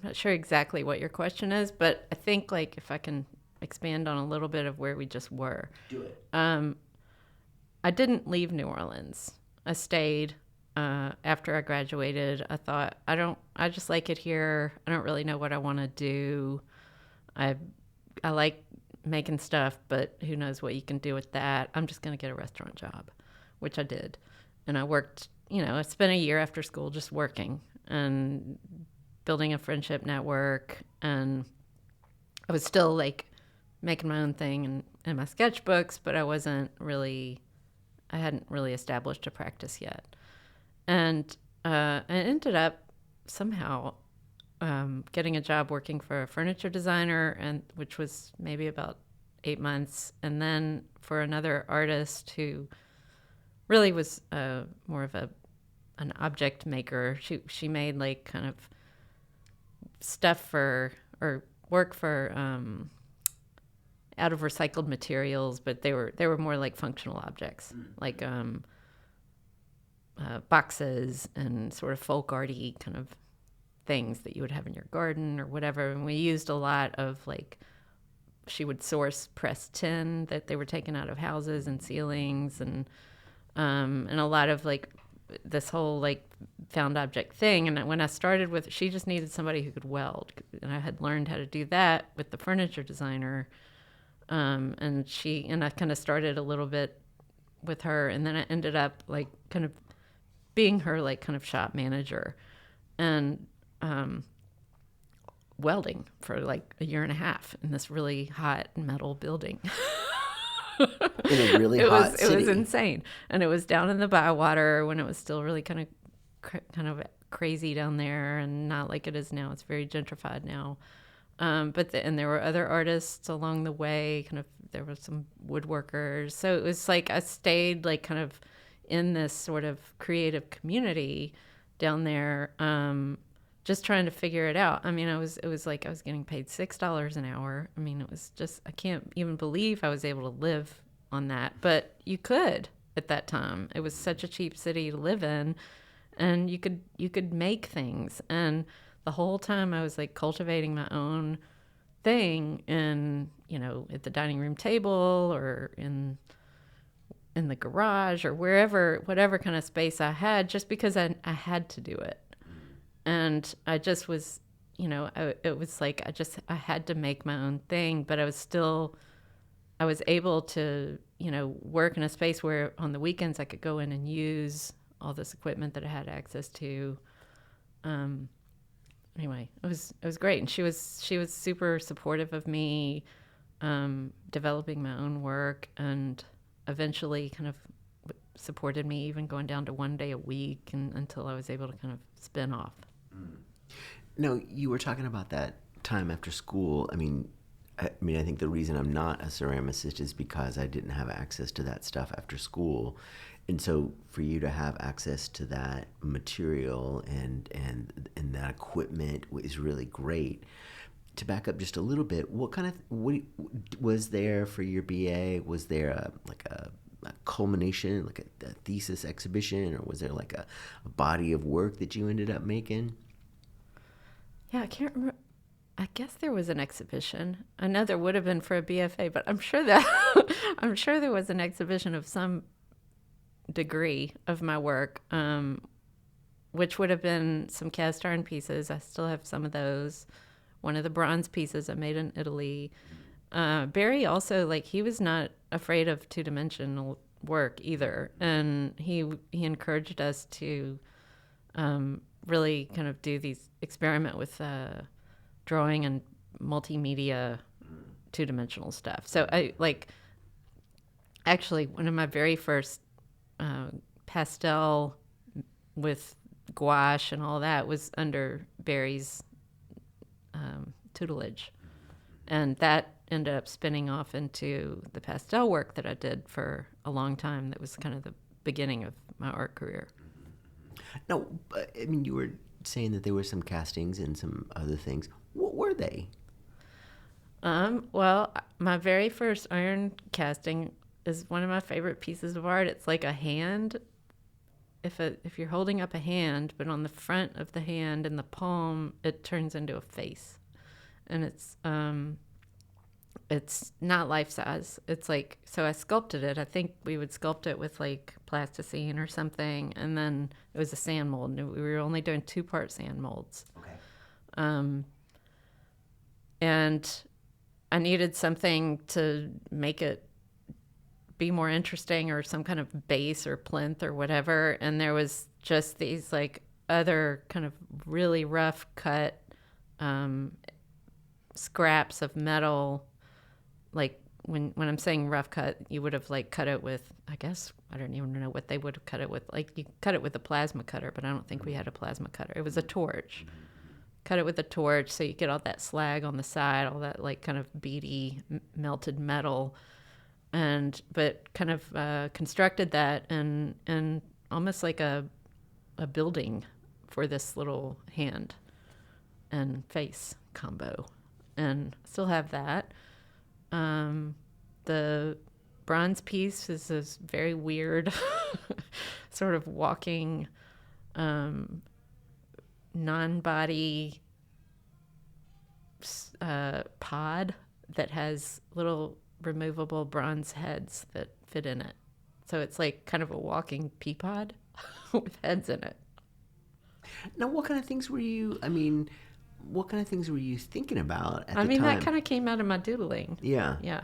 Speaker 2: not sure exactly what your question is, but I think like if I can expand on a little bit of where we just were.
Speaker 1: Do it.
Speaker 2: I didn't leave New Orleans. I stayed after I graduated. I thought I just like it here. I don't really know what I want to do. I like making stuff, but who knows what you can do with that. I'm just going to get a restaurant job, which I did. And I worked, I spent a year after school just working and building a friendship network. And I was still like making my own thing and my sketchbooks, but I hadn't really established a practice yet. And I ended up somehow getting a job working for a furniture designer, and which was maybe about 8 months, and then for another artist who really was more of an object maker. She made like kind of stuff or work for out of recycled materials, but they were more like functional objects, like boxes and sort of folk arty kind of things that you would have in your garden or whatever. And we used a lot of like, she would source pressed tin that they were taken out of houses and ceilings, and a lot of like this whole like found object thing. And when I started with, she just needed somebody who could weld, and I had learned how to do that with the furniture designer. And I kind of started a little bit with her, and then I ended up like kind of being her like kind of shop manager, and welding for like a year and a half in this really hot metal building.
Speaker 1: In a really hot city.
Speaker 2: It was insane. And it was down in the Bywater when it was still really kind of crazy down there, and not like it is now. It's very gentrified now. And there were other artists along the way. There were some woodworkers. So it was like I stayed like kind of in this sort of creative community down there just trying to figure it out. I mean, it was like I was getting paid $6 an hour. I mean, it was just, I can't even believe I was able to live on that. But you could at that time. It was such a cheap city to live in, and you could make things. And the whole time I was like cultivating my own thing in, at the dining room table or in the garage or wherever, whatever kind of space I had, just because I had to do it. And I just was, it was like I had to make my own thing, but I was able to, work in a space where on the weekends I could go in and use all this equipment that I had access to. Anyway, it was great. And she was super supportive of me, developing my own work, and eventually kind of supported me even going down to 1 day a week until I was able to kind of spin off.
Speaker 1: No, you were talking about that time after school. I mean, I think the reason I'm not a ceramicist is because I didn't have access to that stuff after school. And so for you to have access to that material and that equipment is really great. To back up just a little bit, what was there for your BA? Was there a culmination, like a thesis exhibition, or was there like a body of work that you ended up making?
Speaker 2: Yeah, I can't remember. I guess there was an exhibition. I know there would have been for a BFA, but I'm sure there was an exhibition of some degree of my work, which would have been some cast iron pieces. I still have some of those. One of the bronze pieces I made in Italy. Barry also, he was not afraid of two-dimensional work either, and he encouraged us to really kind of experiment with drawing and multimedia two-dimensional stuff. So actually one of my very first pastel with gouache and all that was under Barry's tutelage. And that ended up spinning off into the pastel work that I did for a long time. That was kind of the beginning of my art career.
Speaker 1: No, you were saying that there were some castings and some other things. What were they?
Speaker 2: Well, my very first iron casting is one of my favorite pieces of art. It's like a hand. If you're holding up a hand, but on the front of the hand and the palm, it turns into a face. And it's not life size. It's so I sculpted it. I think we would sculpt it with plasticine or something, and then it was a sand mold. And we were only doing 2-part sand molds. Okay. And I needed something to make it be more interesting, or some kind of base or plinth or whatever. And there was just these other kind of really rough cut scraps of metal. When I'm saying rough cut, you would have cut it with, I guess, I don't even know what they would have cut it with. You cut it with a plasma cutter, but I don't think we had a plasma cutter. It was a torch. Cut it with a torch so you get all that slag on the side, all that kind of beady melted metal, but kind of constructed that and almost like a building for this little hand and face combo, and still have that. The bronze piece is this very weird sort of walking non-body pod that has little removable bronze heads that fit in it. So it's kind of a walking pea pod with heads in it.
Speaker 1: Now, what kind of things were you thinking about at the time?
Speaker 2: That kind of came out of my doodling.
Speaker 1: Yeah.
Speaker 2: Yeah.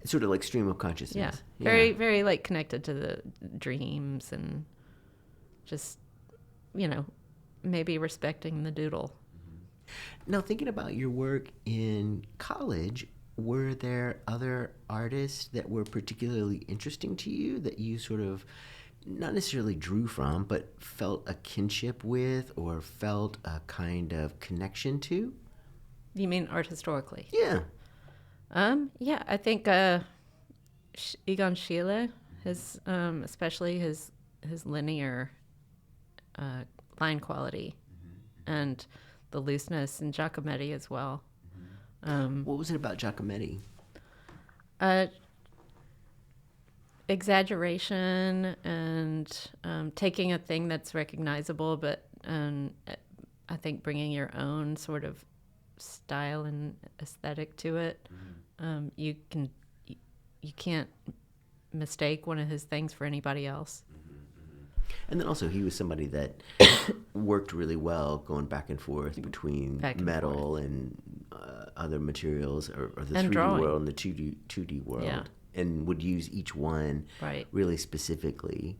Speaker 1: Sort of like stream of consciousness.
Speaker 2: Yeah. Very, very connected to the dreams, and just, maybe respecting the doodle.
Speaker 1: Now, thinking about your work in college, were there other artists that were particularly interesting to you that you sort of not necessarily drew from, but felt a kinship with, or felt a kind of connection to?
Speaker 2: You mean art historically?
Speaker 1: Yeah.
Speaker 2: Yeah, I think Egon Schiele, especially his linear line quality, and the looseness, and Giacometti as well.
Speaker 1: What was it about Giacometti?
Speaker 2: Exaggeration and taking a thing that's recognizable, but I think bringing your own sort of style and aesthetic to it. You can't mistake one of his things for anybody else.
Speaker 1: And then also he was somebody that worked really well going back and forth between metal and other materials, or the
Speaker 2: and
Speaker 1: 3D
Speaker 2: drawing.
Speaker 1: world and the 2D world.
Speaker 2: Yeah.
Speaker 1: And would use each one really specifically.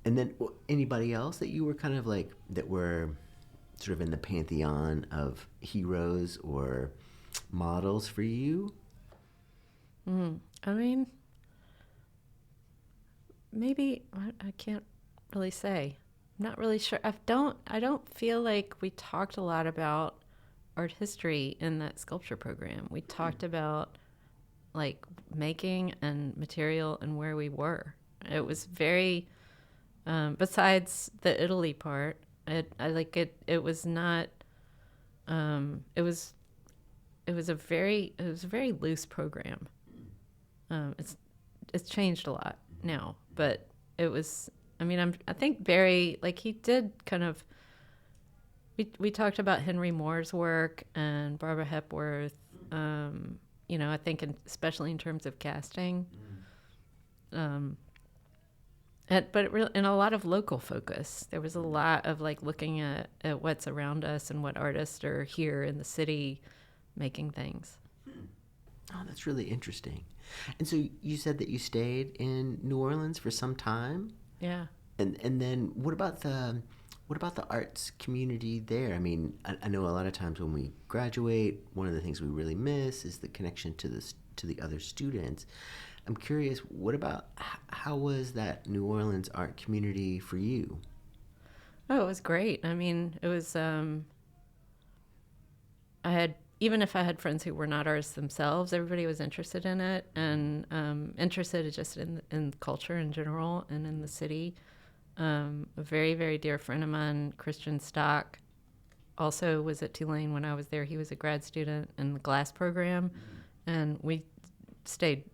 Speaker 1: And then anybody else that you were kind of like, that were sort of in the pantheon of heroes or models for you?
Speaker 2: I mean, maybe, I can't really say. I'm not really sure. I don't feel like we talked a lot about art history in that sculpture program. We talked about like making and material and where we were. It was very, besides the Italy part, it was not, it was a very loose program. It's changed a lot now, but it was, I think Barry, like, he did kind of, we talked about Henry Moore's work and Barbara Hepworth, I think especially in terms of casting, but in a lot of local focus. There was a lot of like looking at what's around us and what artists are here in the city making things.
Speaker 1: Oh, that's really interesting. And so you said that you stayed in New Orleans for some time?
Speaker 2: Yeah.
Speaker 1: And then what about the arts community there? I mean, I know a lot of times when we graduate, one of the things we really miss is the connection to the other students. I'm curious, how was that New Orleans art community for you?
Speaker 2: Oh, it was great. I mean, it was, even if I had friends who were not artists themselves, everybody was interested in it and interested just in culture in general and in the city. A very, very dear friend of mine, Christian Stock, also was at Tulane when I was there. He was a grad student in the glass program, and we stayed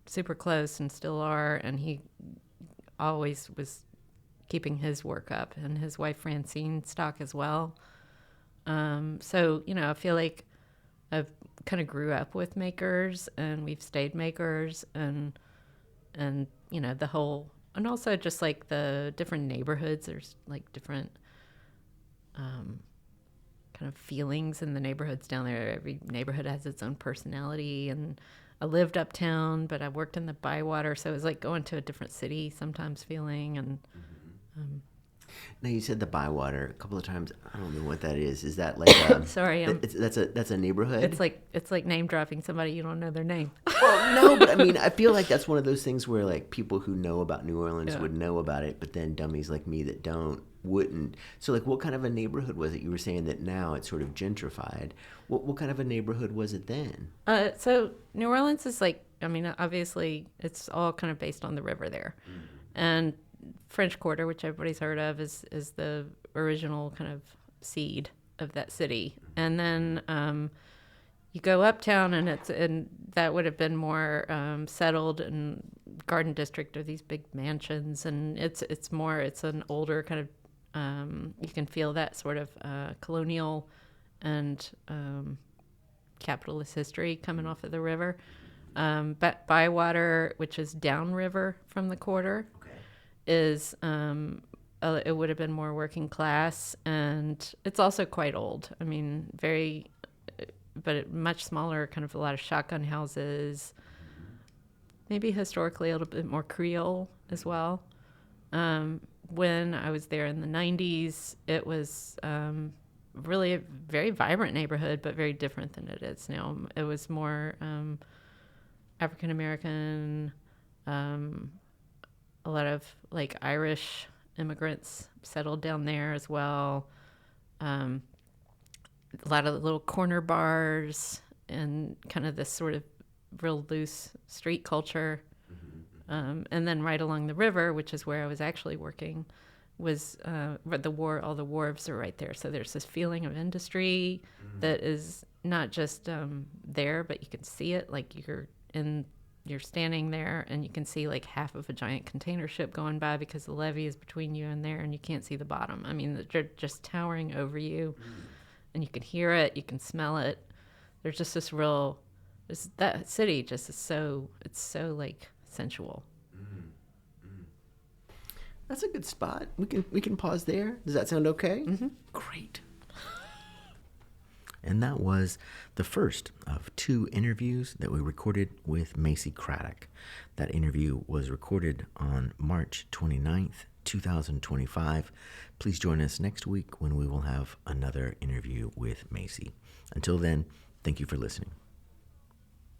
Speaker 2: super close and still are, and he always was keeping his work up, and his wife Francine Stock as well. So, I feel like I've kind of grew up with makers, and we've stayed makers, and the whole, and also just like the different neighborhoods. There's like different kind of feelings in the neighborhoods down there. Every neighborhood has its own personality, and I lived uptown, but I worked in the Bywater, so it was like going to a different city sometimes feeling, and
Speaker 1: Now you said the Bywater a couple of times. I don't know what that is. Is that like a,
Speaker 2: sorry,
Speaker 1: that's a neighborhood?
Speaker 2: It's like name dropping somebody you don't know their name.
Speaker 1: Well, no, but I mean, I feel like that's one of those things where like people who know about New Orleans
Speaker 2: Yeah.
Speaker 1: would know about it, but then dummies like me that don't wouldn't. So like, what kind of a neighborhood was it? You were saying that now it's sort of gentrified. What kind of a neighborhood was it then?
Speaker 2: So New Orleans is like, obviously it's all kind of based on the river there, and French Quarter, which everybody's heard of, is the original kind of seed of that city. And then you go uptown, and that would have been more settled, and Garden District are these big mansions, and it's an older kind of you can feel that sort of colonial and capitalist history coming off of the river. But Bywater, which is downriver from the quarter, is it would have been more working class, and it's also quite old. I mean, but much smaller, kind of a lot of shotgun houses, maybe historically a little bit more Creole as well. When I was there in the 90s, it was really a very vibrant neighborhood, but very different than it is now. It was more African American, a lot of like Irish immigrants settled down there as well. A lot of little corner bars and kind of this sort of real loose street culture. And then right along the river, which is where I was actually working, was where all the wharves are right there. So there's this feeling of industry that is not just there, but you can see it. Like you're standing there and you can see like half of a giant container ship going by because the levee is between you and there, and you can't see the bottom. I mean, they're just towering over you, and you can hear it, you can smell it. There's just that city just is so like sensual.
Speaker 1: That's a good spot. We can pause there. Does that sound okay?
Speaker 2: Mm-hmm.
Speaker 1: Great. And that was the first of 2 interviews that we recorded with Maysey Craddock. That interview was recorded on March 29th, 2025. Please join us next week when we will have another interview with Maysey. Until then, thank you for listening.